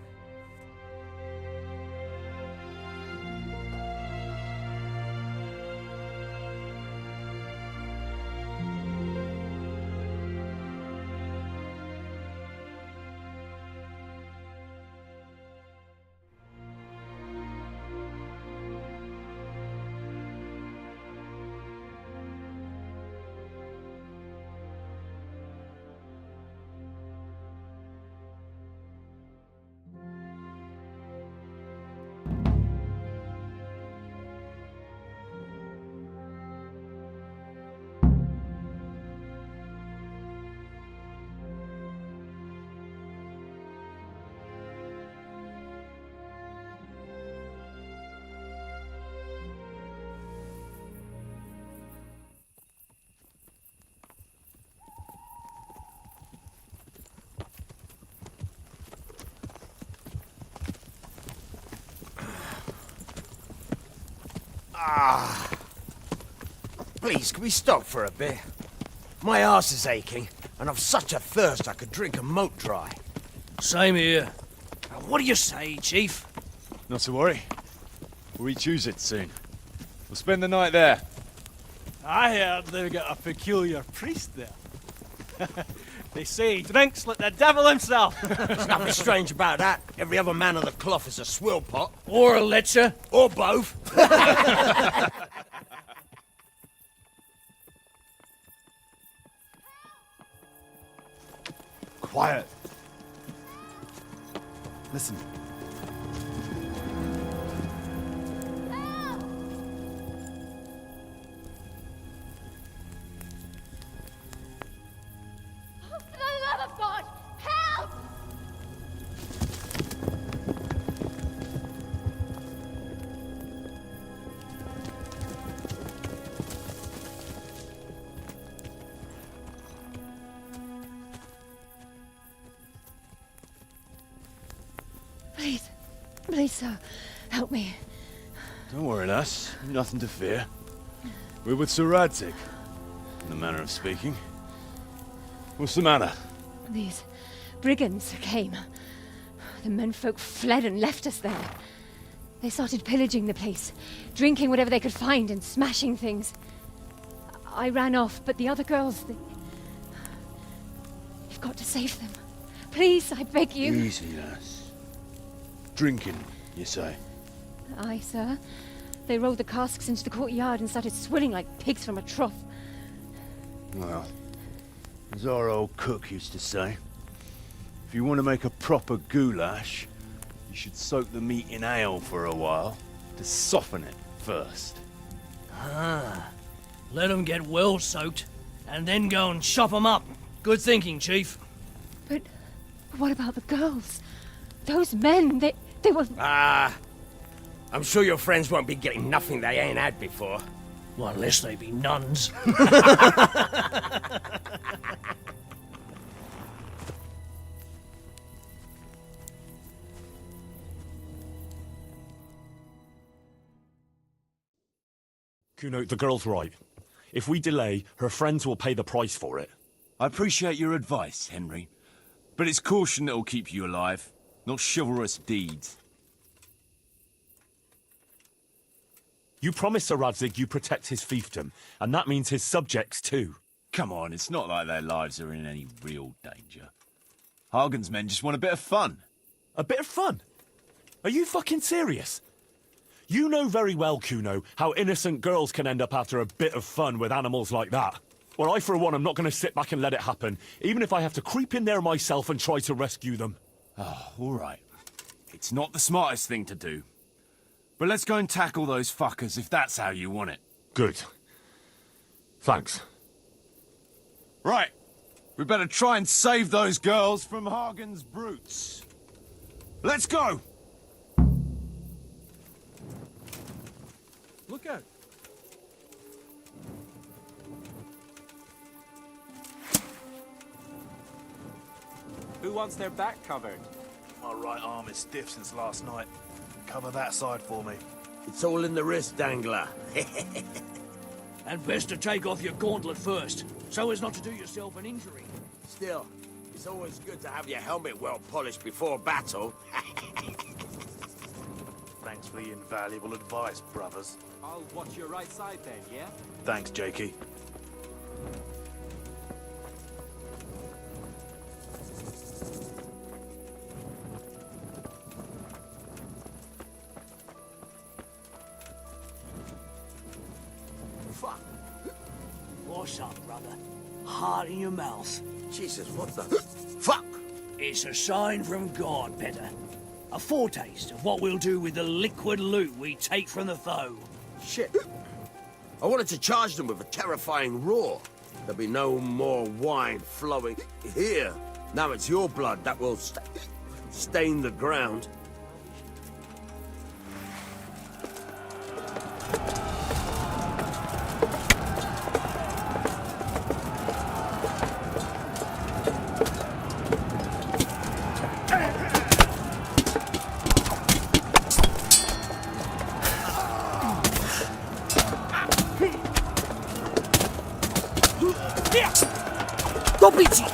Please, can we stop for a bit? My arse is aching, and I've such a thirst I could drink a moat dry. Same here. What do you say, Chief? Not to worry. We'll re-choose it soon. We'll spend the night there. I heard they've got a peculiar priest there. They say he drinks like the devil himself. There's nothing strange about that. Every other man of the cloth is a swill pot. Or a lecher. Or both. Quiet. Listen. For the love of God, help! Please, please, sir, help me. Don't worry, lass. Nothing to fear. We're with Sir Radzig, in the manner of speaking. What's the matter? These brigands came. The menfolk fled and left us there. They started pillaging the place, drinking whatever they could find and smashing things. I ran off, but the other girls, You've got to save them. Please, I beg you. Easy, lass. Drinking, you say? Aye, sir. They rolled the casks into the courtyard and started swilling like pigs from a trough. Well, as our old cook used to say, if you want to make a proper goulash, you should soak the meat in ale for a while to soften it first. Ah, let them get well soaked, and then go and chop them up. Good thinking, Chief. But what about the girls? Those men, they were... I'm sure your friends won't be getting nothing they ain't had before. Well, unless they be nuns. Kuno, the girl's right. If we delay, her friends will pay the price for it. I appreciate your advice, Henry. But it's caution that'll keep you alive, not chivalrous deeds. You promised Sir Radzig you protect his fiefdom, and that means his subjects too. Come on, it's not like their lives are in any real danger. Hagen's men just want a bit of fun. A bit of fun? Are you fucking serious? You know very well, Kuno, how innocent girls can end up after a bit of fun with animals like that. Well, I, for one, am not going to sit back and let it happen, even if I have to creep in there myself and try to rescue them. Oh, all right. It's not the smartest thing to do. But let's go and tackle those fuckers if that's how you want it. Good. Thanks. Right. We better try and save those girls from Hagen's brutes. Let's go! Look out. Who wants their back covered? My right arm is stiff since last night. Cover that side for me. It's all in the wrist, Dangler. And best to take off your gauntlet first, so as not to do yourself an injury. Still, it's always good to have your helmet well polished before battle. Thanks for the invaluable advice, brothers. I'll watch your right side then, yeah? Thanks, Jakey. Fuck. What's up, brother? Heart in your mouth. Jesus, what the... Fuck! It's a sign from God, Petter. A foretaste of what we'll do with the liquid loot we take from the foe. Shit. I wanted to charge them with a terrifying roar. There'll be no more wine flowing here. Now it's your blood that will stain the ground. Dobiti!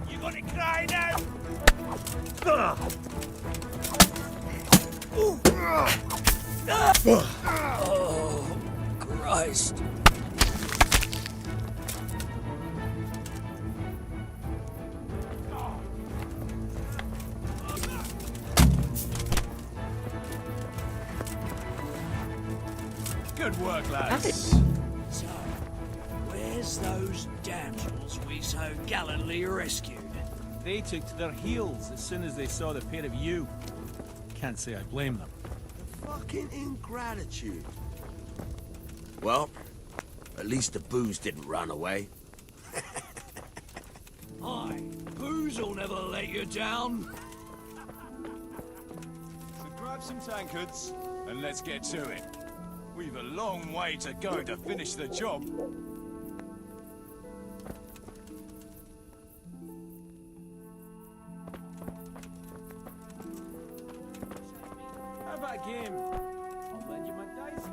You gonna cry now? Oh, Christ. Good work, lads. So, where's those damsels we so gallantly rescued? They took to their heels as soon as they saw the pair of you. Can't say I blame them. Fucking ingratitude. Well, at least the booze didn't run away. Aye, booze'll never let you down. So grab some tankards and let's get to it. We've a long way to go to finish the job. How about a game? I'll lend you my dice.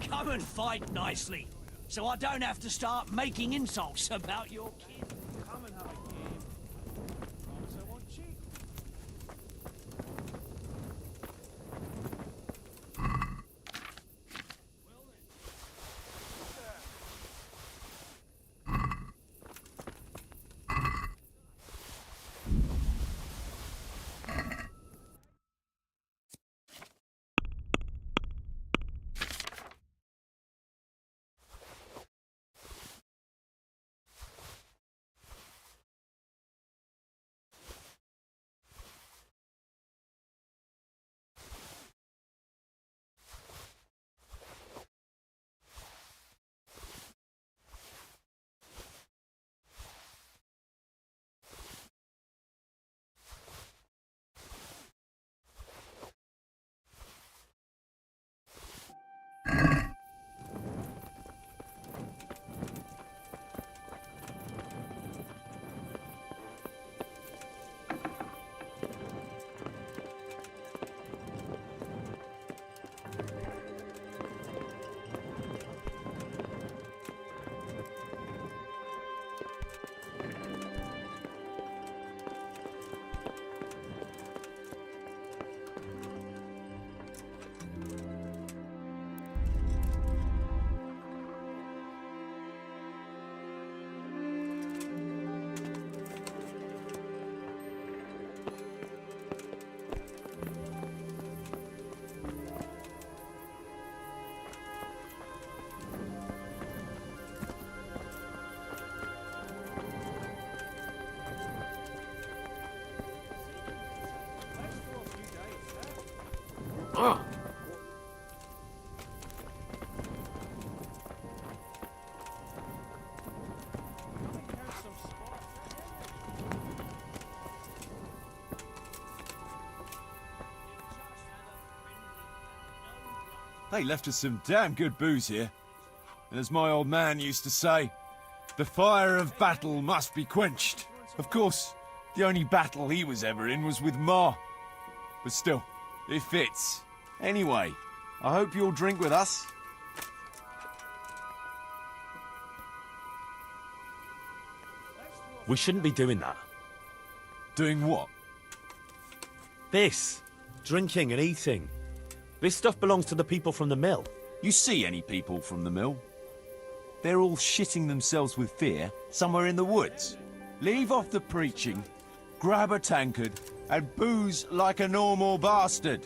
Come and fight nicely, so I don't have to start making insults about your kid. Come and have a game. Promise I won't cheat. They left us some damn good booze here. And as my old man used to say, the fire of battle must be quenched. Of course, the only battle he was ever in was with Ma. But still, it fits. Anyway, I hope you'll drink with us. We shouldn't be doing that. Doing what? This. Drinking and eating. This stuff belongs to the people from the mill. You see any people from the mill? They're all shitting themselves with fear somewhere in the woods. Leave off the preaching, grab a tankard, and booze like a normal bastard.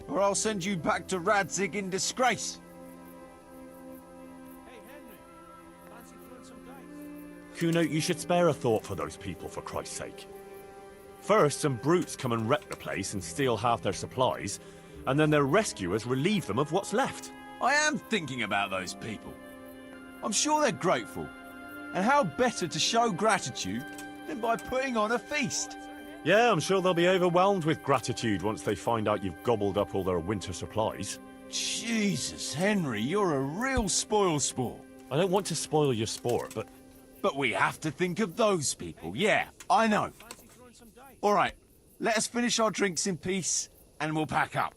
Or I'll send you back to Radzig in disgrace. Kuno, you should spare a thought for those people, for Christ's sake. First, some brutes come and wreck the place and steal half their supplies, and then their rescuers relieve them of what's left. I am thinking about those people. I'm sure they're grateful. And how better to show gratitude than by putting on a feast? Yeah, I'm sure they'll be overwhelmed with gratitude once they find out you've gobbled up all their winter supplies. Jesus, Henry, you're a real spoil-sport. I don't want to spoil your sport, but... But we have to think of those people, yeah, I know. All right, let us finish our drinks in peace, and we'll pack up.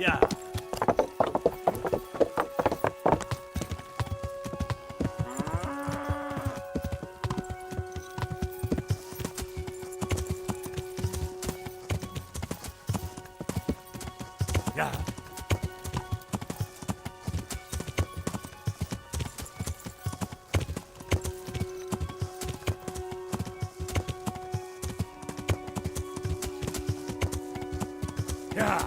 Yeah. Yeah. Yeah.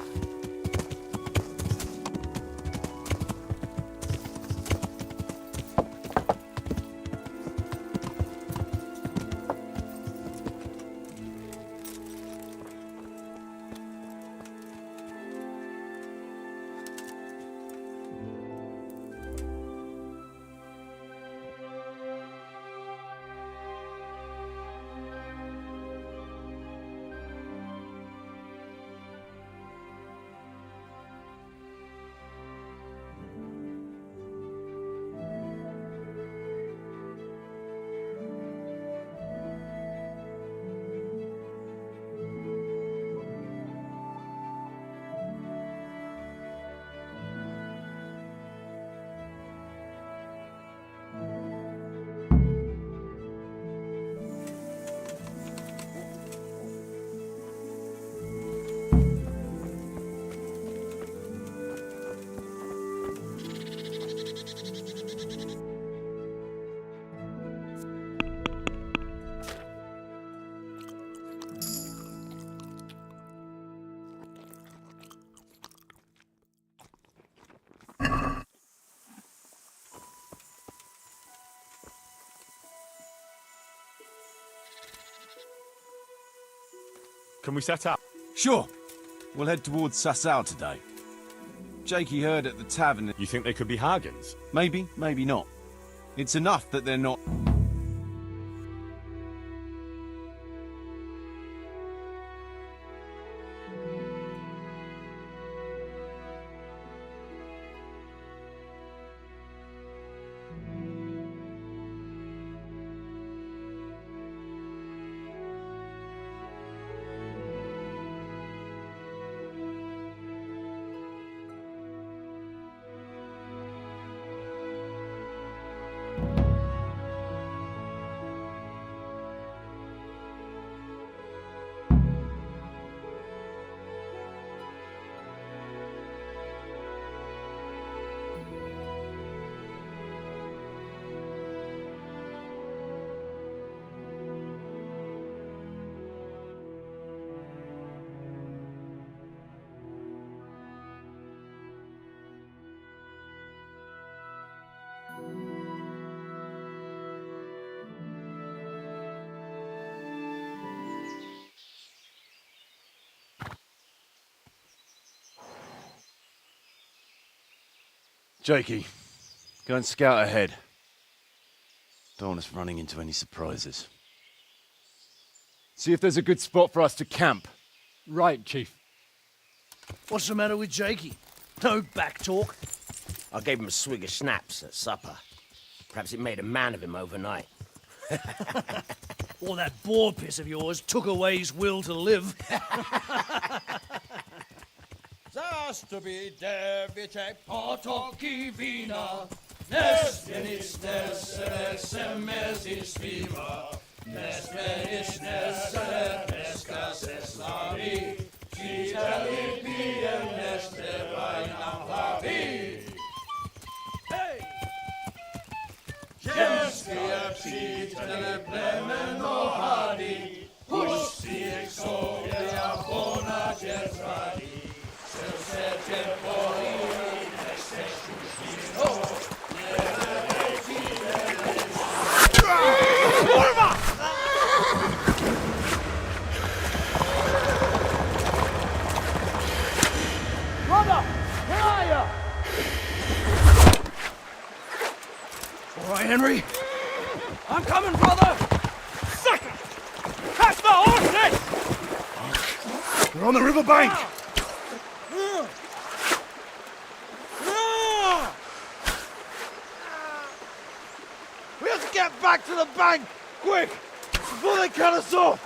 Can we set out? Sure. We'll head towards Sasau today. Jakey heard at the tavern... You think they could be Hargans? Maybe, maybe not. It's enough that they're not... Jakey, go and scout ahead. Don't want us running into any surprises. See if there's a good spot for us to camp. Right, Chief. What's the matter with Jakey? No back talk. I gave him a swig of schnapps at supper. Perhaps it made a man of him overnight. Or that boar piss of yours took away his will to live. Zastubi devite potoki vina, Brother, where are you? All right, Henry. I'm coming, brother. Sucker! Catch the horses! We're on the river bank. We have to get back to the bank, quick, before they cut us off.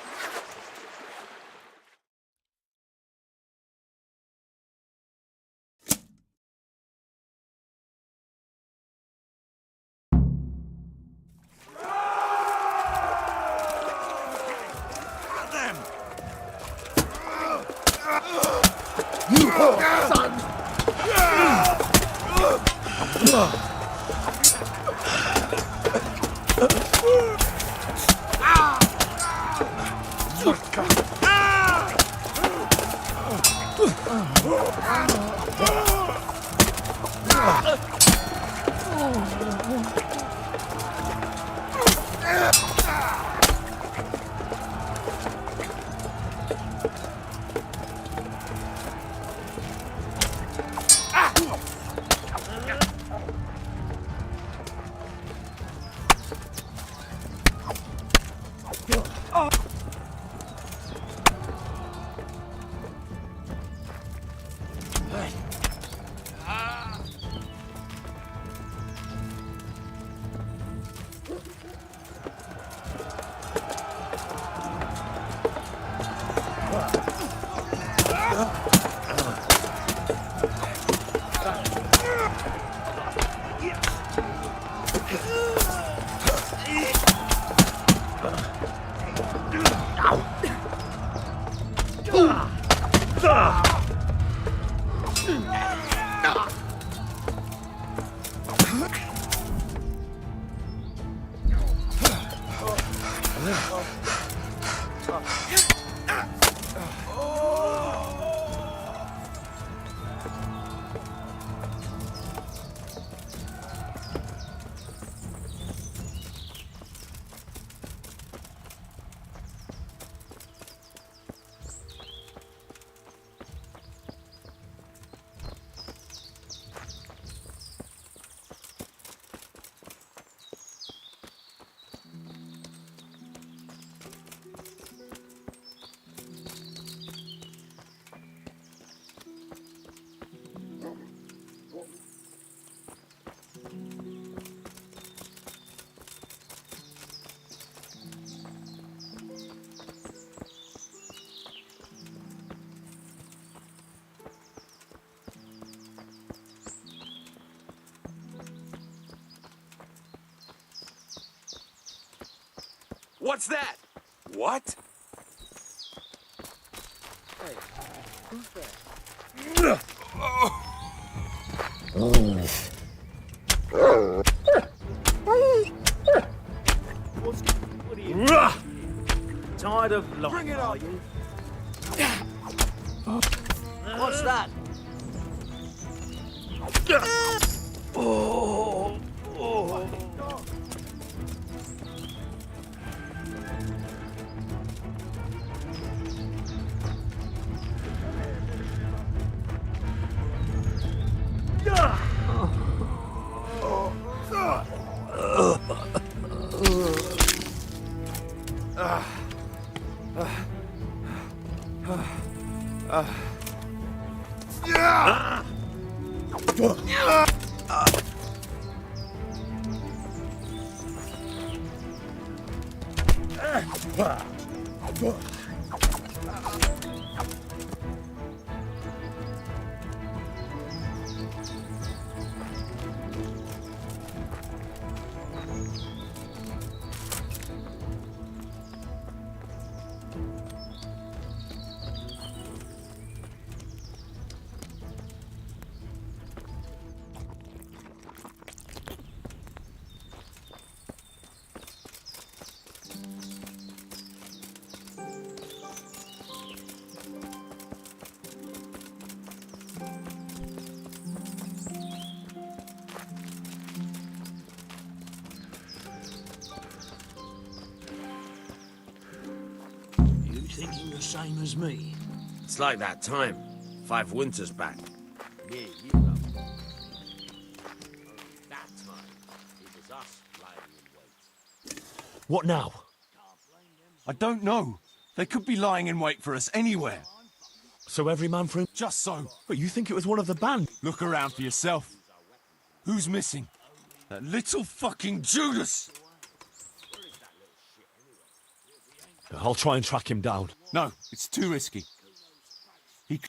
What's that? What? Hey, who's there? What are you? Tired of lying? Bring it on. What's that? Oh. thinking the same as me? It's like that time, 5 winters back. Yeah, you know. That time, it was us lying in wait. What now? I don't know. They could be lying in wait for us anywhere. So every man for him? Just so. But you think it was one of the band? Look around for yourself. Who's missing? That little fucking Judas! I'll try and track him down. No, it's too risky. He...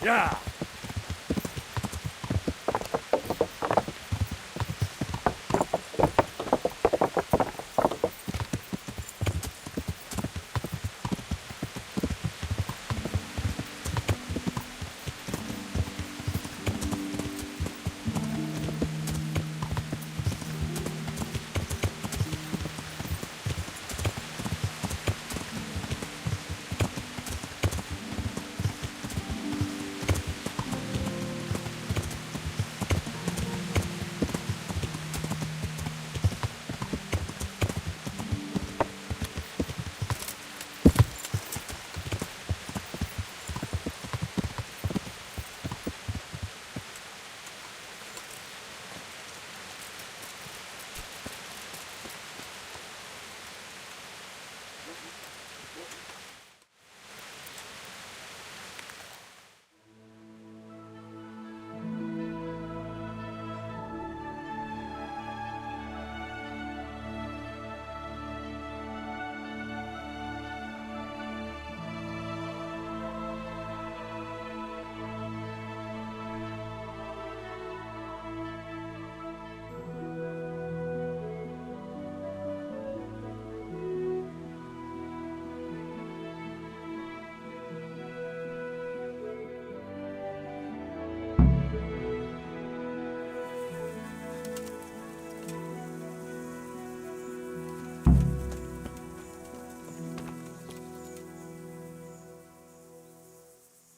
Yeah!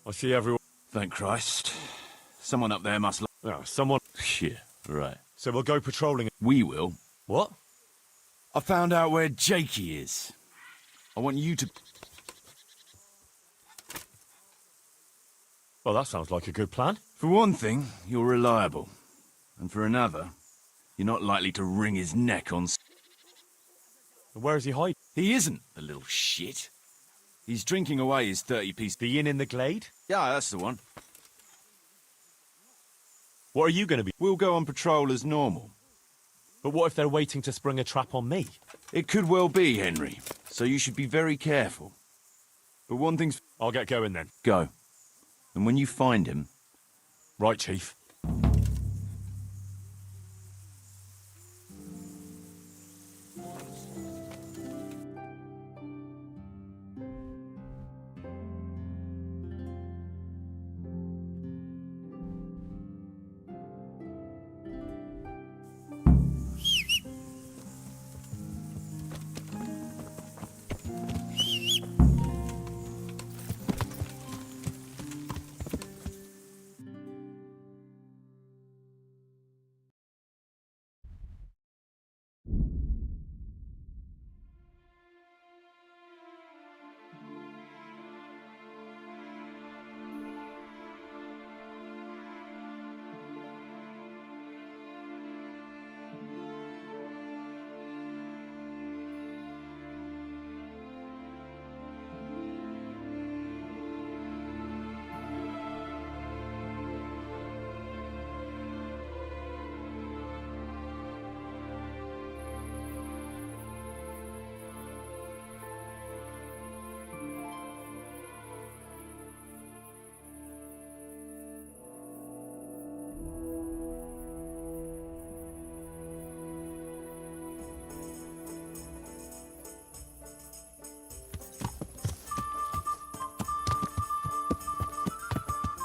I see everyone. Thank Christ. Someone up there must... Yeah, someone... Yeah, right. So we'll go patrolling. We will. What? I found out where Jakey is. I want you to... Well, that sounds like a good plan. For one thing, you're reliable. And for another, you're not likely to wring his neck on... Where is he hiding? He isn't, the little shit. He's drinking away his 30p. The inn in the glade? Yeah, that's the one. What are you going to be? We'll go on patrol as normal. But what if they're waiting to spring a trap on me? It could well be, Henry. So you should be very careful. But one thing's... I'll get going then. Go. And when you find him... Right, Chief.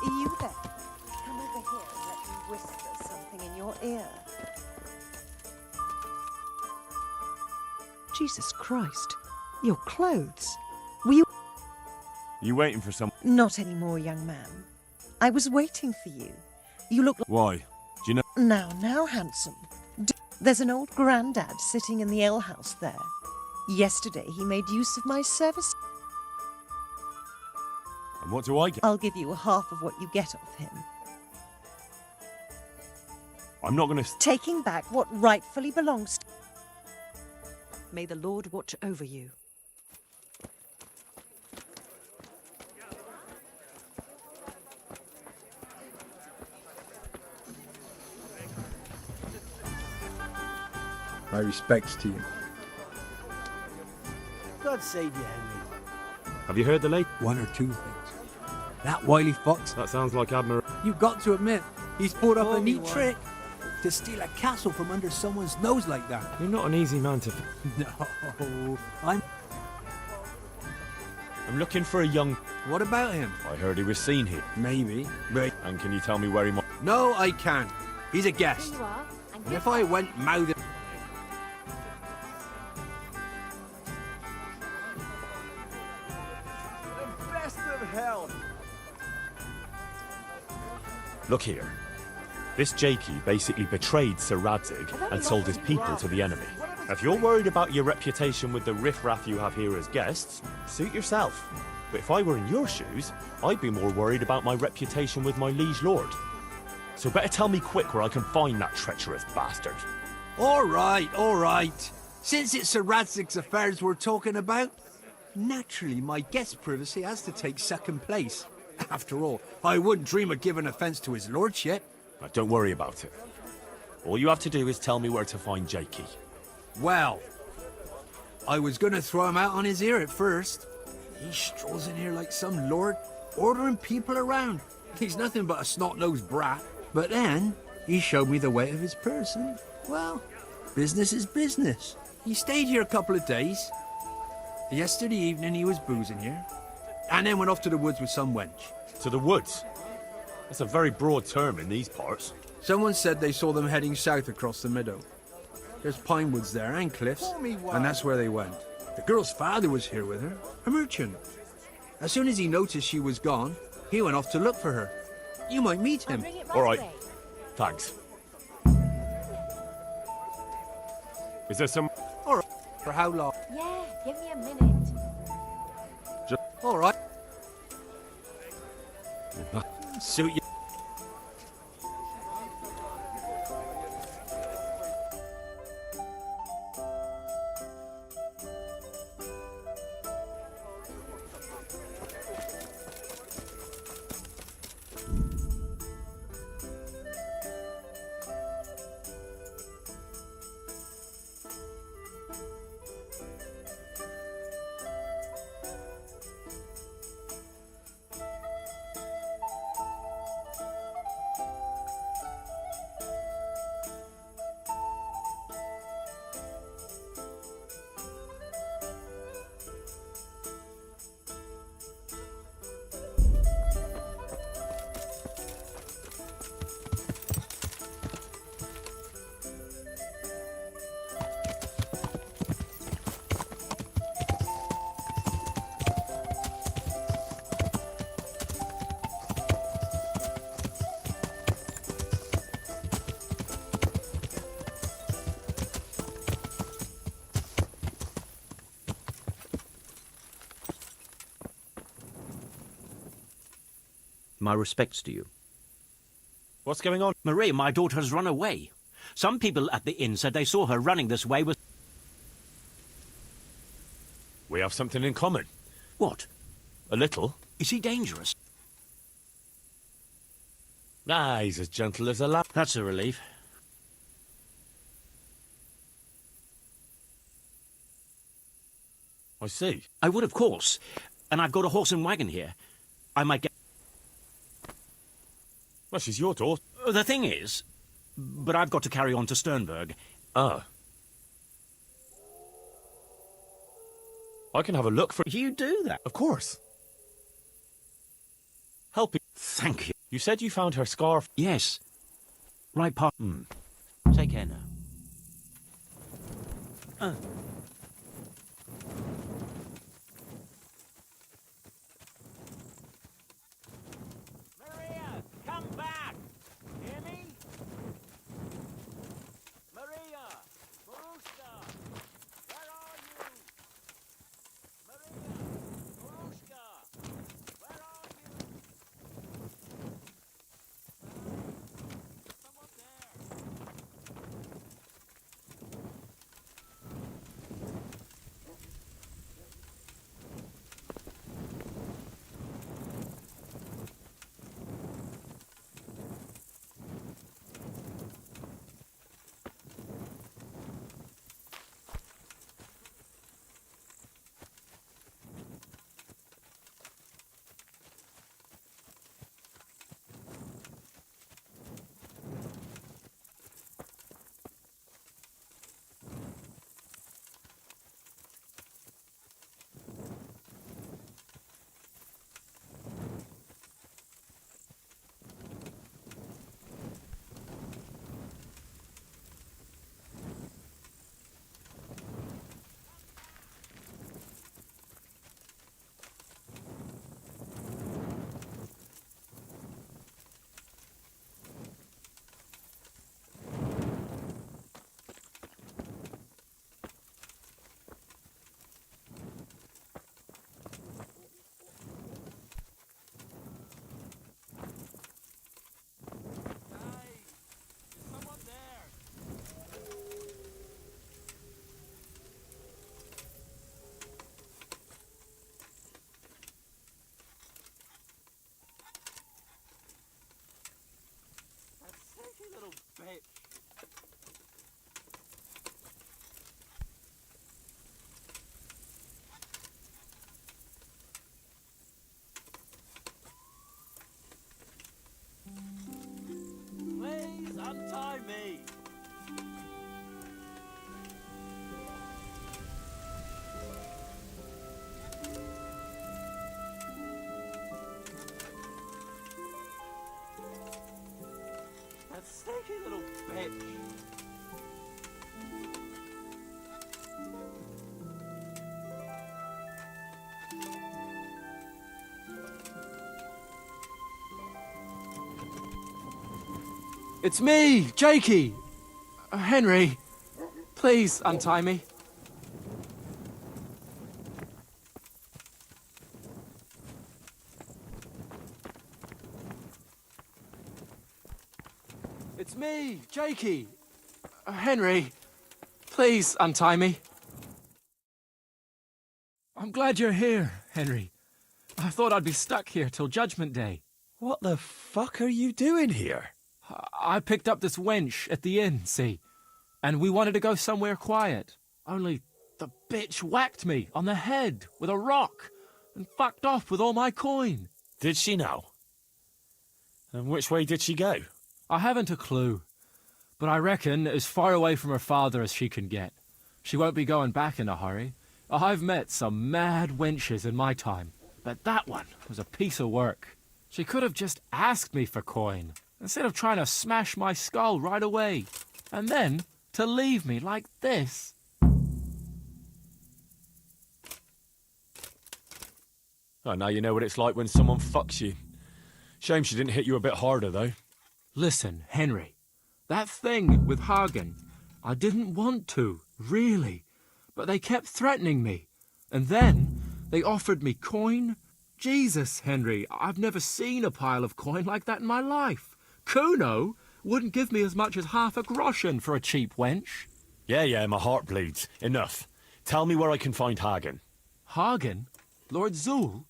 You there? Come over here and let me whisper something in your ear. Jesus Christ. Your clothes. Were you... You waiting for some... Not anymore, young man. I was waiting for you. You look... Why? Do you know... Now, handsome. There's an old grandad sitting in the alehouse there. Yesterday he made use of my service. And what do I get? I'll give you half of what you get off him. I'm not going to... Taking back what rightfully belongs to... May the Lord watch over you. My respects to you. God save you, Henry. Have you heard the late... One or two things. That wily fox. That sounds like Admiral... You've got to admit, he's pulled up a neat trick to steal a castle from under someone's nose like that. You're not an easy man to... No, I'm looking for a young... What about him? I heard he was seen here. Maybe. But... And can you tell me where he might... No, I can't. He's a guest. Here you are. And if I went mouthing... Look here. This Jakey basically betrayed Sir Radzig and sold his people to the enemy. If you're worried about your reputation with the riffraff you have here as guests, suit yourself. But if I were in your shoes, I'd be more worried about my reputation with my liege lord. So better tell me quick where I can find that treacherous bastard. All right. Since it's Sir Radzig's affairs we're talking about, naturally my guest privacy has to take second place. After all, I wouldn't dream of giving offence to his lordship. Now, don't worry about it. All you have to do is tell me where to find Jakey. Well, I was going to throw him out on his ear at first. He strolls in here like some lord, ordering people around. He's nothing but a snot-nosed brat. But then, he showed me the weight of his person. Well, business is business. He stayed here a couple of days. Yesterday evening he was boozing here. And then went off to the woods with some wench. To the woods? That's a very broad term in these parts. Someone said they saw them heading south across the meadow. There's pine woods there and cliffs, and that's where they went. The girl's father was here with her, a merchant. As soon as he noticed she was gone, he went off to look for her. You might meet him. All right. Thanks. Is there some... All right. For how long? Yeah, give me a minute. All right. Suit you. My respects to you. What's going on? Marie, my daughter has run away. Some people at the inn said they saw her running this way with... We have something in common. What? A little. Is he dangerous? Ah, he's as gentle as a lamb. That's a relief. I see. I would, of course. And I've got a horse and wagon here. I might get... Well, she's your daughter. The thing is... But I've got to carry on to Sternberg. Ah. I can have a look for... You do that? Of course. Help you. Thank you. You said you found her scarf. Yes. Right part. Take care now. Maria, come back! Hear me? Maria! Marushka! Where are you? Maria! Marushka! Where are you? Someone there! Little bitch. Please untie me. That sneaky little bitch. It's me, Jakey. Henry, please untie me. It's me, Jakey. Henry, please untie me. I'm glad you're here, Henry. I thought I'd be stuck here till Judgment Day. What the fuck are you doing here? I picked up this wench at the inn, see? And we wanted to go somewhere quiet. Only the bitch whacked me on the head with a rock and fucked off with all my coin. Did she now? And which way did she go? I haven't a clue, but I reckon as far away from her father as she can get. She won't be going back in a hurry. I've met some mad wenches in my time, but that one was a piece of work. She could have just asked me for coin, instead of trying to smash my skull right away, and then to leave me like this. Oh, now you know what it's like when someone fucks you. Shame she didn't hit you a bit harder, though. Listen, Henry, that thing with Hagen, I didn't want to, really, but they kept threatening me, and then they offered me coin Jesus, Henry, I've never seen a pile of coin like that in my life. Kuno wouldn't give me as much as half a groschen for a cheap wench. Yeah, my heart bleeds. Enough. Tell me where I can find Hagen. Hagen? Lord Zool?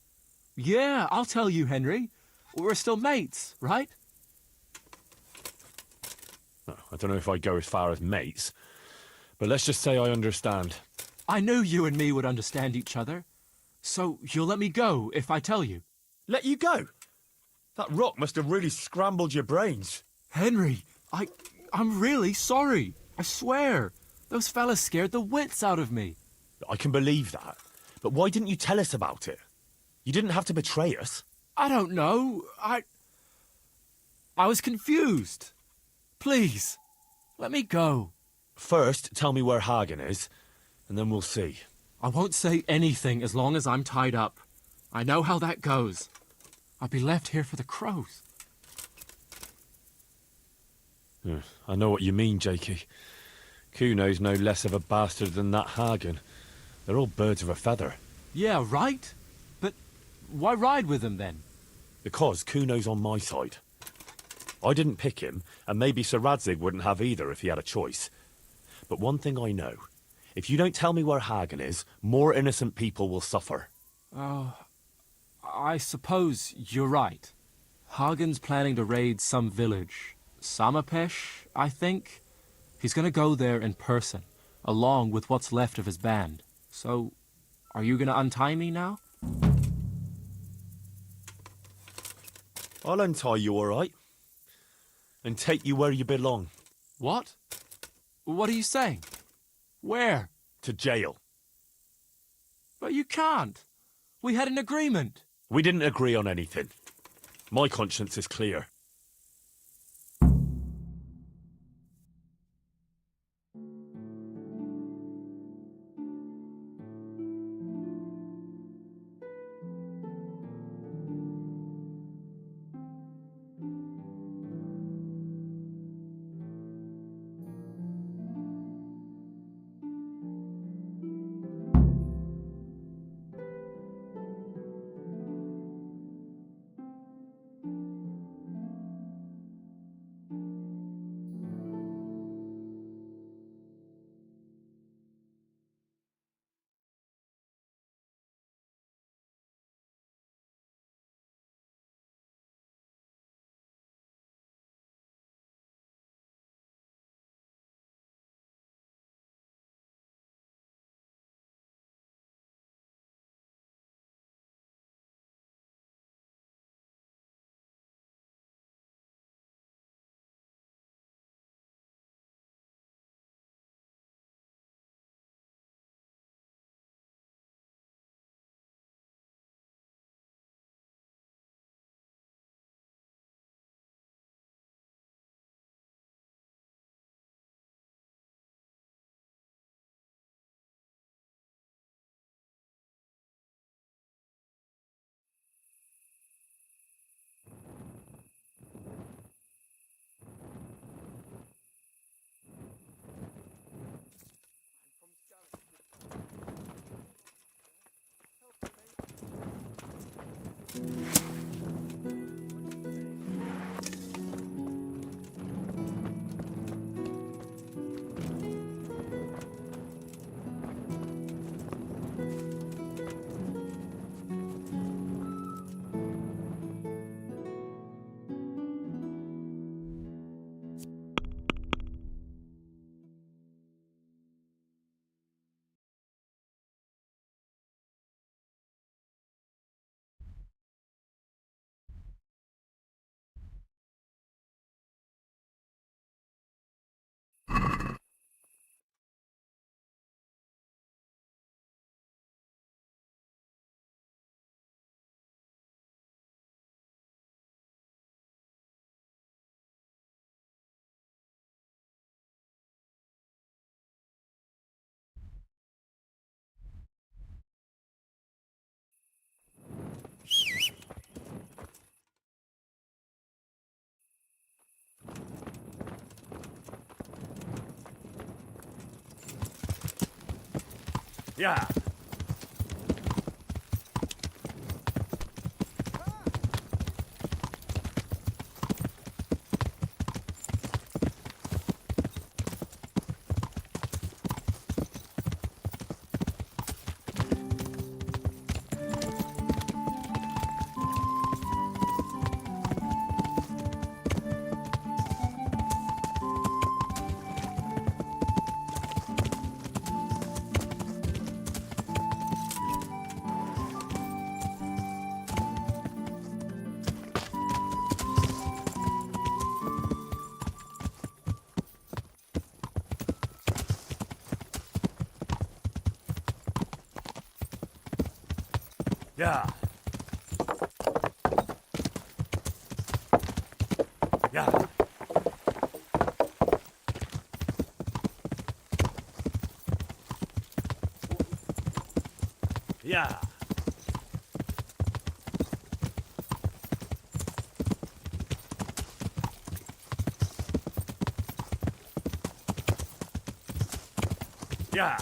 Yeah, I'll tell you, Henry. We're still mates, right? Oh, I don't know if I'd go as far as mates, but let's just say I understand. I knew you and me would understand each other. So you'll let me go if I tell you? Let you go? That rock must have really scrambled your brains. Henry, I'm really sorry. I swear. Those fellas scared the wits out of me. I can believe that. But why didn't you tell us about it? You didn't have to betray us. I don't know. I was confused. Please, let me go. First, tell me where Hagen is, and then we'll see. I won't say anything as long as I'm tied up. I know how that goes. I'll be left here for the crows. I know what you mean, Jakey. Kuno's no less of a bastard than that Hagen. They're all birds of a feather. Yeah, right? But why ride with them then? Because Kuno's on my side. I didn't pick him, and maybe Sir Radzig wouldn't have either if he had a choice. But one thing I know. If you don't tell me where Hagen is, more innocent people will suffer. Oh, I suppose you're right. Hagen's planning to raid some village. Samapesh, I think. He's going to go there in person, along with what's left of his band. So, are you going to untie me now? I'll untie you, all right? And take you where you belong. What? What are you saying? Where? To jail. But you can't. We had an agreement. We didn't agree on anything. My conscience is clear. Yeah. Yeah. Yeah. Yeah. Yeah.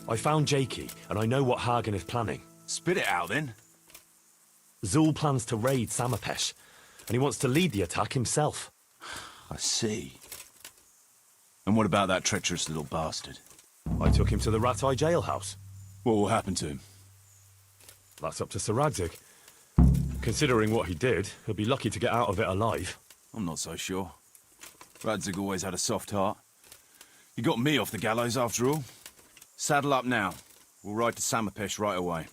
I found Jakey, and I know what Hagen is planning. Spit it out, then. Zul plans to raid Samapesh, and he wants to lead the attack himself. I see. And what about that treacherous little bastard? I took him to the Ratai jailhouse. What will happen to him? That's up to Sir Radzig. Considering what he did, he'll be lucky to get out of it alive. I'm not so sure. Radzig always had a soft heart. He got me off the gallows, after all. Saddle up now. We'll ride to Samapesh right away.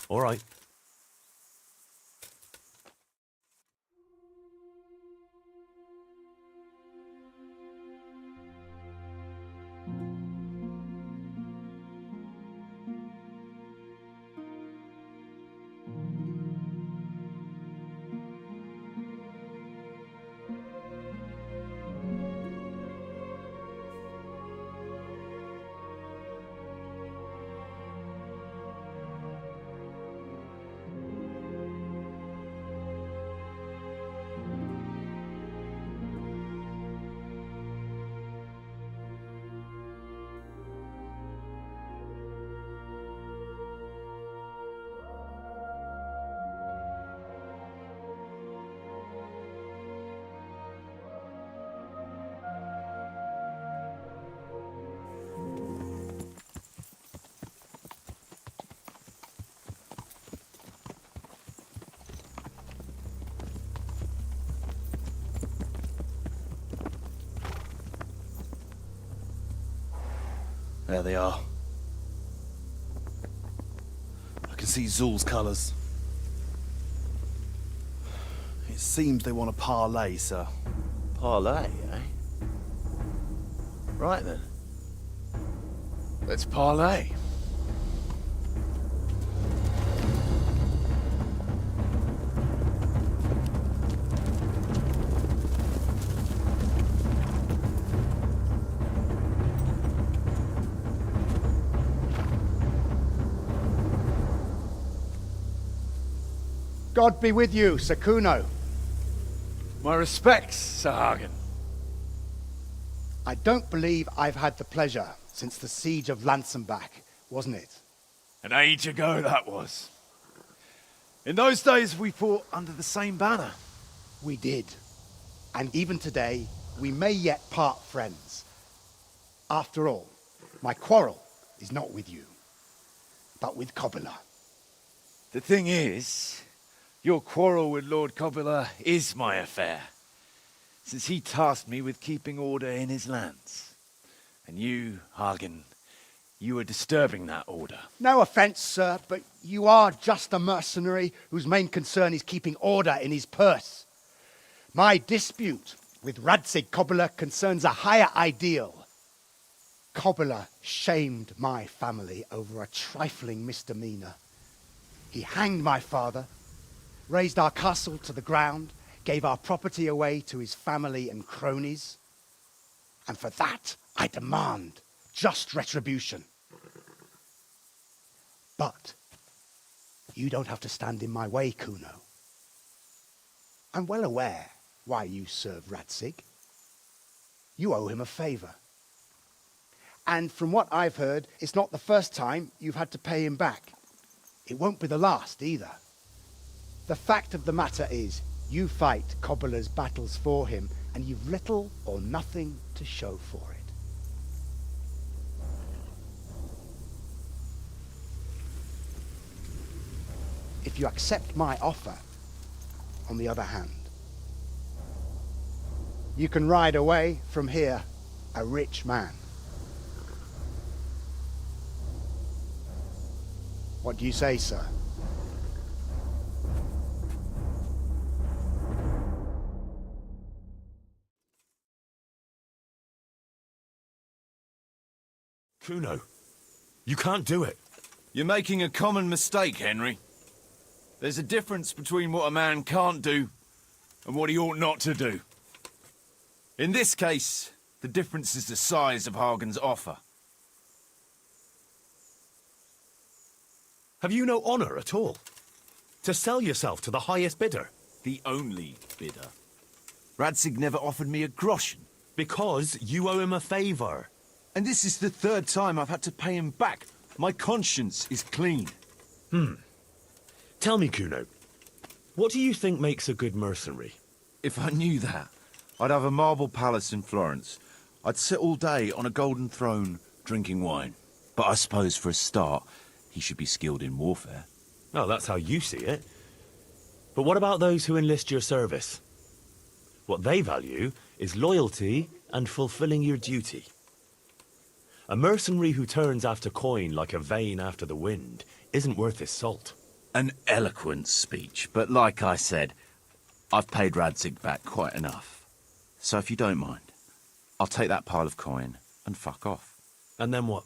All right. There they are. I can see Zul's colours. It seems they want a parley, sir. Parlay, eh? Right then. Let's parley. God be with you, Sir Kuno. My respects, Sir Hagen. I don't believe I've had the pleasure since the siege of Lansenbach, wasn't it? An age ago that was. In those days we fought under the same banner. We did. And even today, we may yet part friends. After all, my quarrel is not with you, but with Kobila. The thing is, your quarrel with Lord Kobila is my affair, since he tasked me with keeping order in his lands. And you, Hagen, you were disturbing that order. No offence, sir, but you are just a mercenary whose main concern is keeping order in his purse. My dispute with Radzig Cobbler concerns a higher ideal. Cobbler shamed my family over a trifling misdemeanor. He hanged my father, razed our castle to the ground, gave our property away to his family and cronies. And for that, I demand just retribution. But you don't have to stand in my way, Kuno. I'm well aware why you serve Radzig. You owe him a favor. And from what I've heard, it's not the first time you've had to pay him back. It won't be the last either. The fact of the matter is, you fight Cobbler's battles for him, and you've little or nothing to show for it. If you accept my offer, on the other hand, you can ride away from here a rich man. What do you say, sir? Kuno, you can't do it. You're making a common mistake, Henry. There's a difference between what a man can't do and what he ought not to do. In this case, the difference is the size of Hagen's offer. Have you no honor at all? To sell yourself to the highest bidder? The only bidder. Radzig never offered me a groschen. Because you owe him a favor. And this is the third time I've had to pay him back. My conscience is clean. Tell me, Kuno, what do you think makes a good mercenary? If I knew that, I'd have a marble palace in Florence. I'd sit all day on a golden throne, drinking wine. But I suppose for a start, he should be skilled in warfare. Oh, that's how you see it. But what about those who enlist your service? What they value is loyalty and fulfilling your duty. A mercenary who turns after coin like a vane after the wind isn't worth his salt. An eloquent speech, but like I said, I've paid Radzig back quite enough. So if you don't mind, I'll take that pile of coin and fuck off. And then what?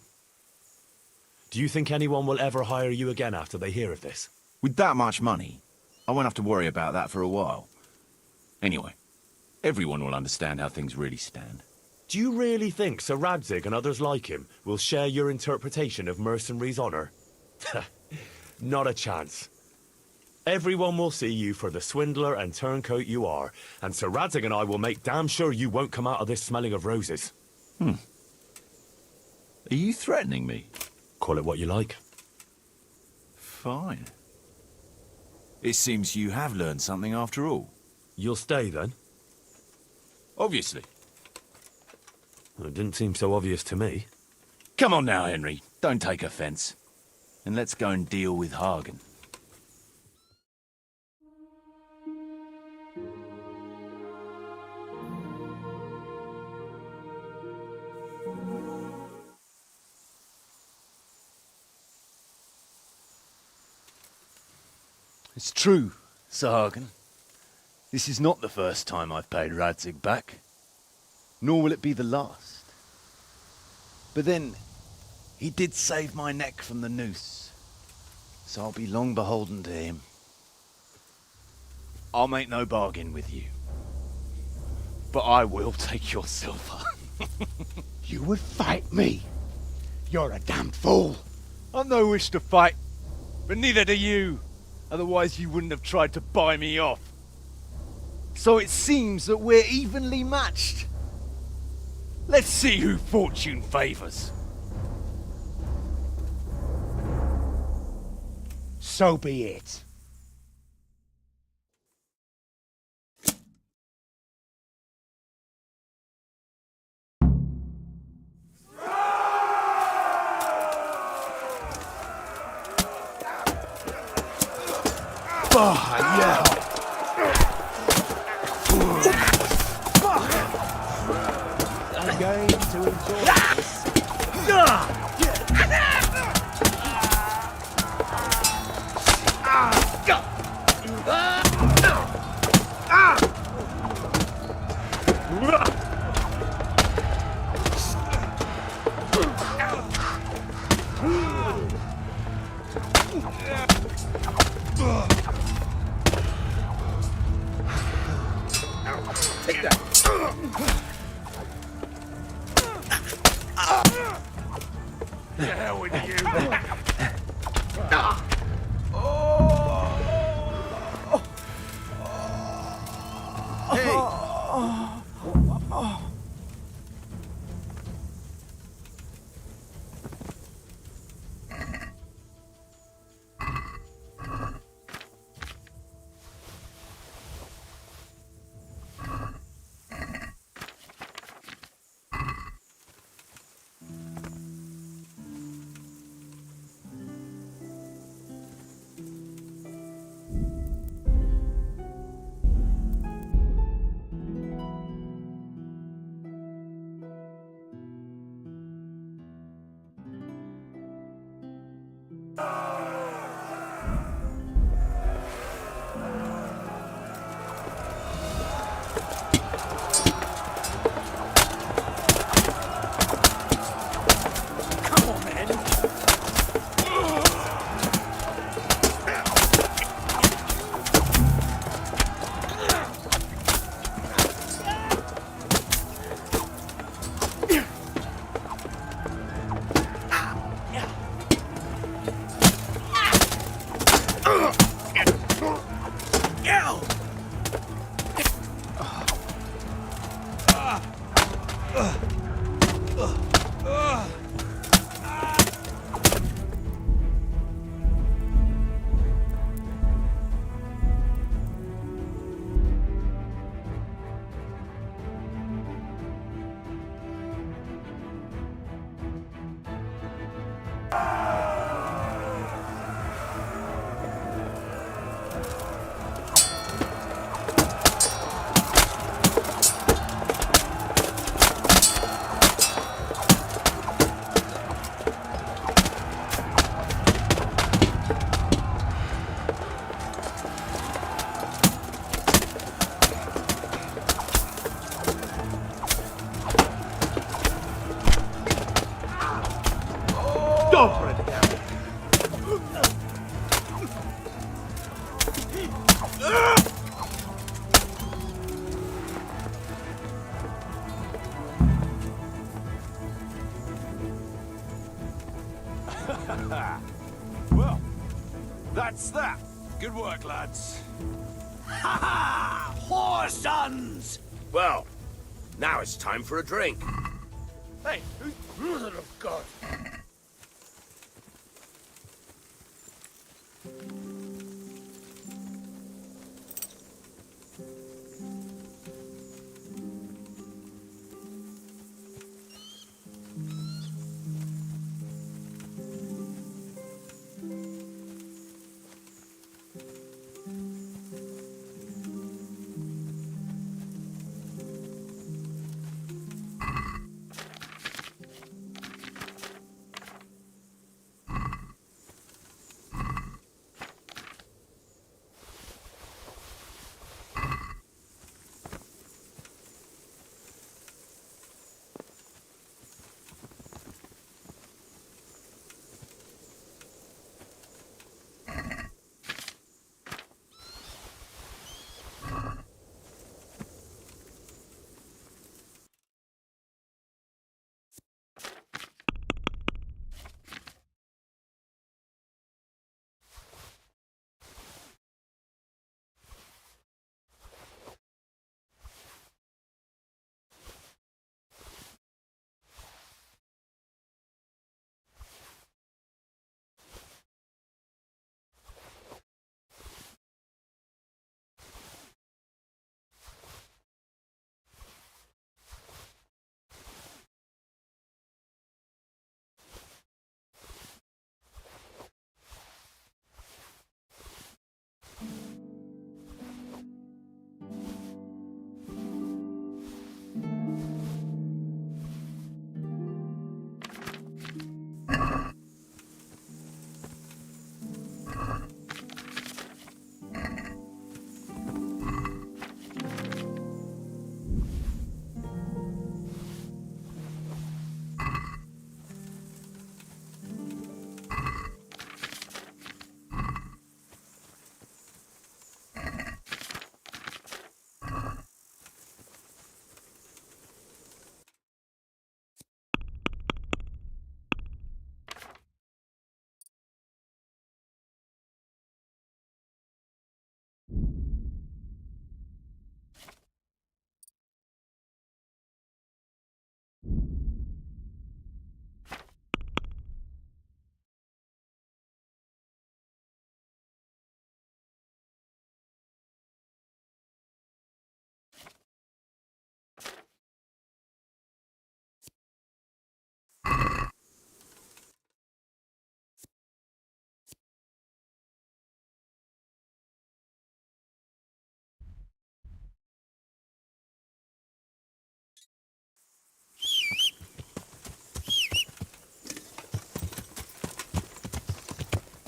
Do you think anyone will ever hire you again after they hear of this? With that much money, I won't have to worry about that for a while. Anyway, everyone will understand how things really stand. Do you really think Sir Radzig and others like him will share your interpretation of mercenary's honor? Not a chance. Everyone will see you for the swindler and turncoat you are, and Sir Radzig and I will make damn sure you won't come out of this smelling of roses. Are you threatening me? Call it what you like. Fine. It seems you have learned something after all. You'll stay then? Obviously. Well, it didn't seem so obvious to me. Come on now, Henry. Don't take offence. And let's go and deal with Hagen. It's true, Sir Hagen. This is not the first time I've paid Radzig back. Nor will it be the last. But then, he did save my neck from the noose. So I'll be long beholden to him. I'll make no bargain with you. But I will take your silver. You would fight me? You're a damned fool. I've no wish to fight. But neither do you. Otherwise you wouldn't have tried to buy me off. So it seems that we're evenly matched. Let's see who fortune favours. So be it. Yeah. Again. to enjoy this. Take that. The hell with you. Well, that's that. Good work, lads. Ha ha! Whore sons! Well, now it's time for a drink. Hey, mother of God!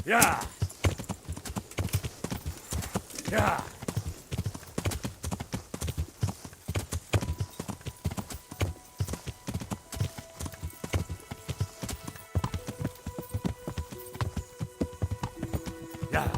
Yeah. Yeah. Yeah.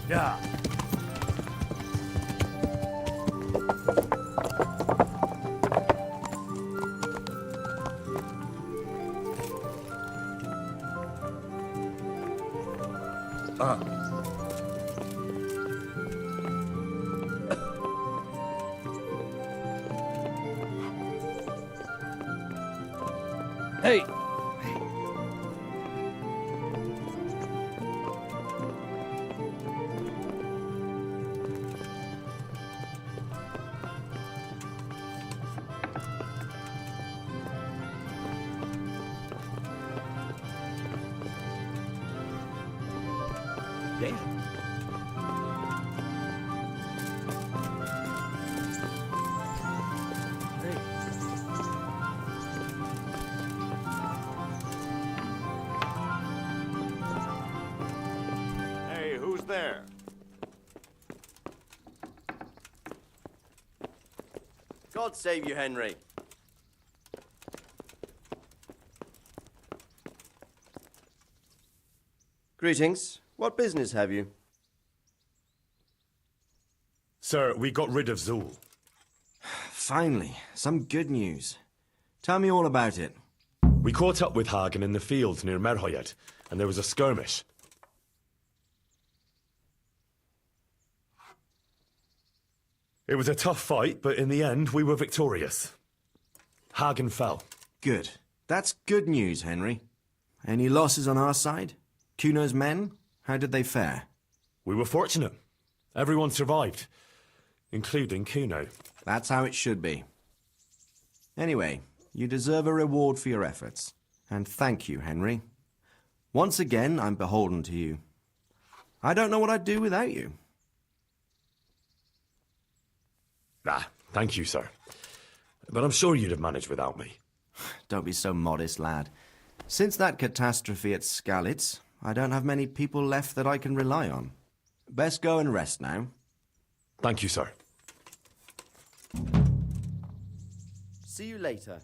Yeah. Hey! Yeah. Hey, who's there? God save you, Henry. Greetings. What business have you? Sir, we got rid of Zool. Finally, some good news. Tell me all about it. We caught up with Hagen in the fields near Merhoyed, and there was a skirmish. It was a tough fight, but in the end, we were victorious. Hagen fell. Good. That's good news, Henry. Any losses on our side? Kuno's men? How did they fare? We were fortunate. Everyone survived, including Kuno. That's how it should be. Anyway, you deserve a reward for your efforts. And thank you, Henry. Once again, I'm beholden to you. I don't know what I'd do without you. Thank you, sir. But I'm sure you'd have managed without me. Don't be so modest, lad. Since that catastrophe at Skalitz, I don't have many people left that I can rely on. Best go and rest now. Thank you, sir. See you later.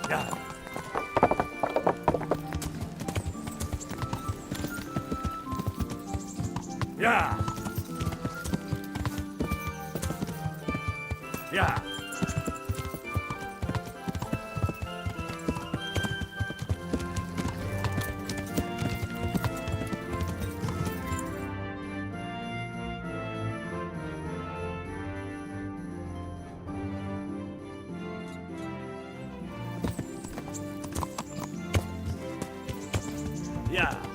Yeah. Yeah. Yeah. Yeah.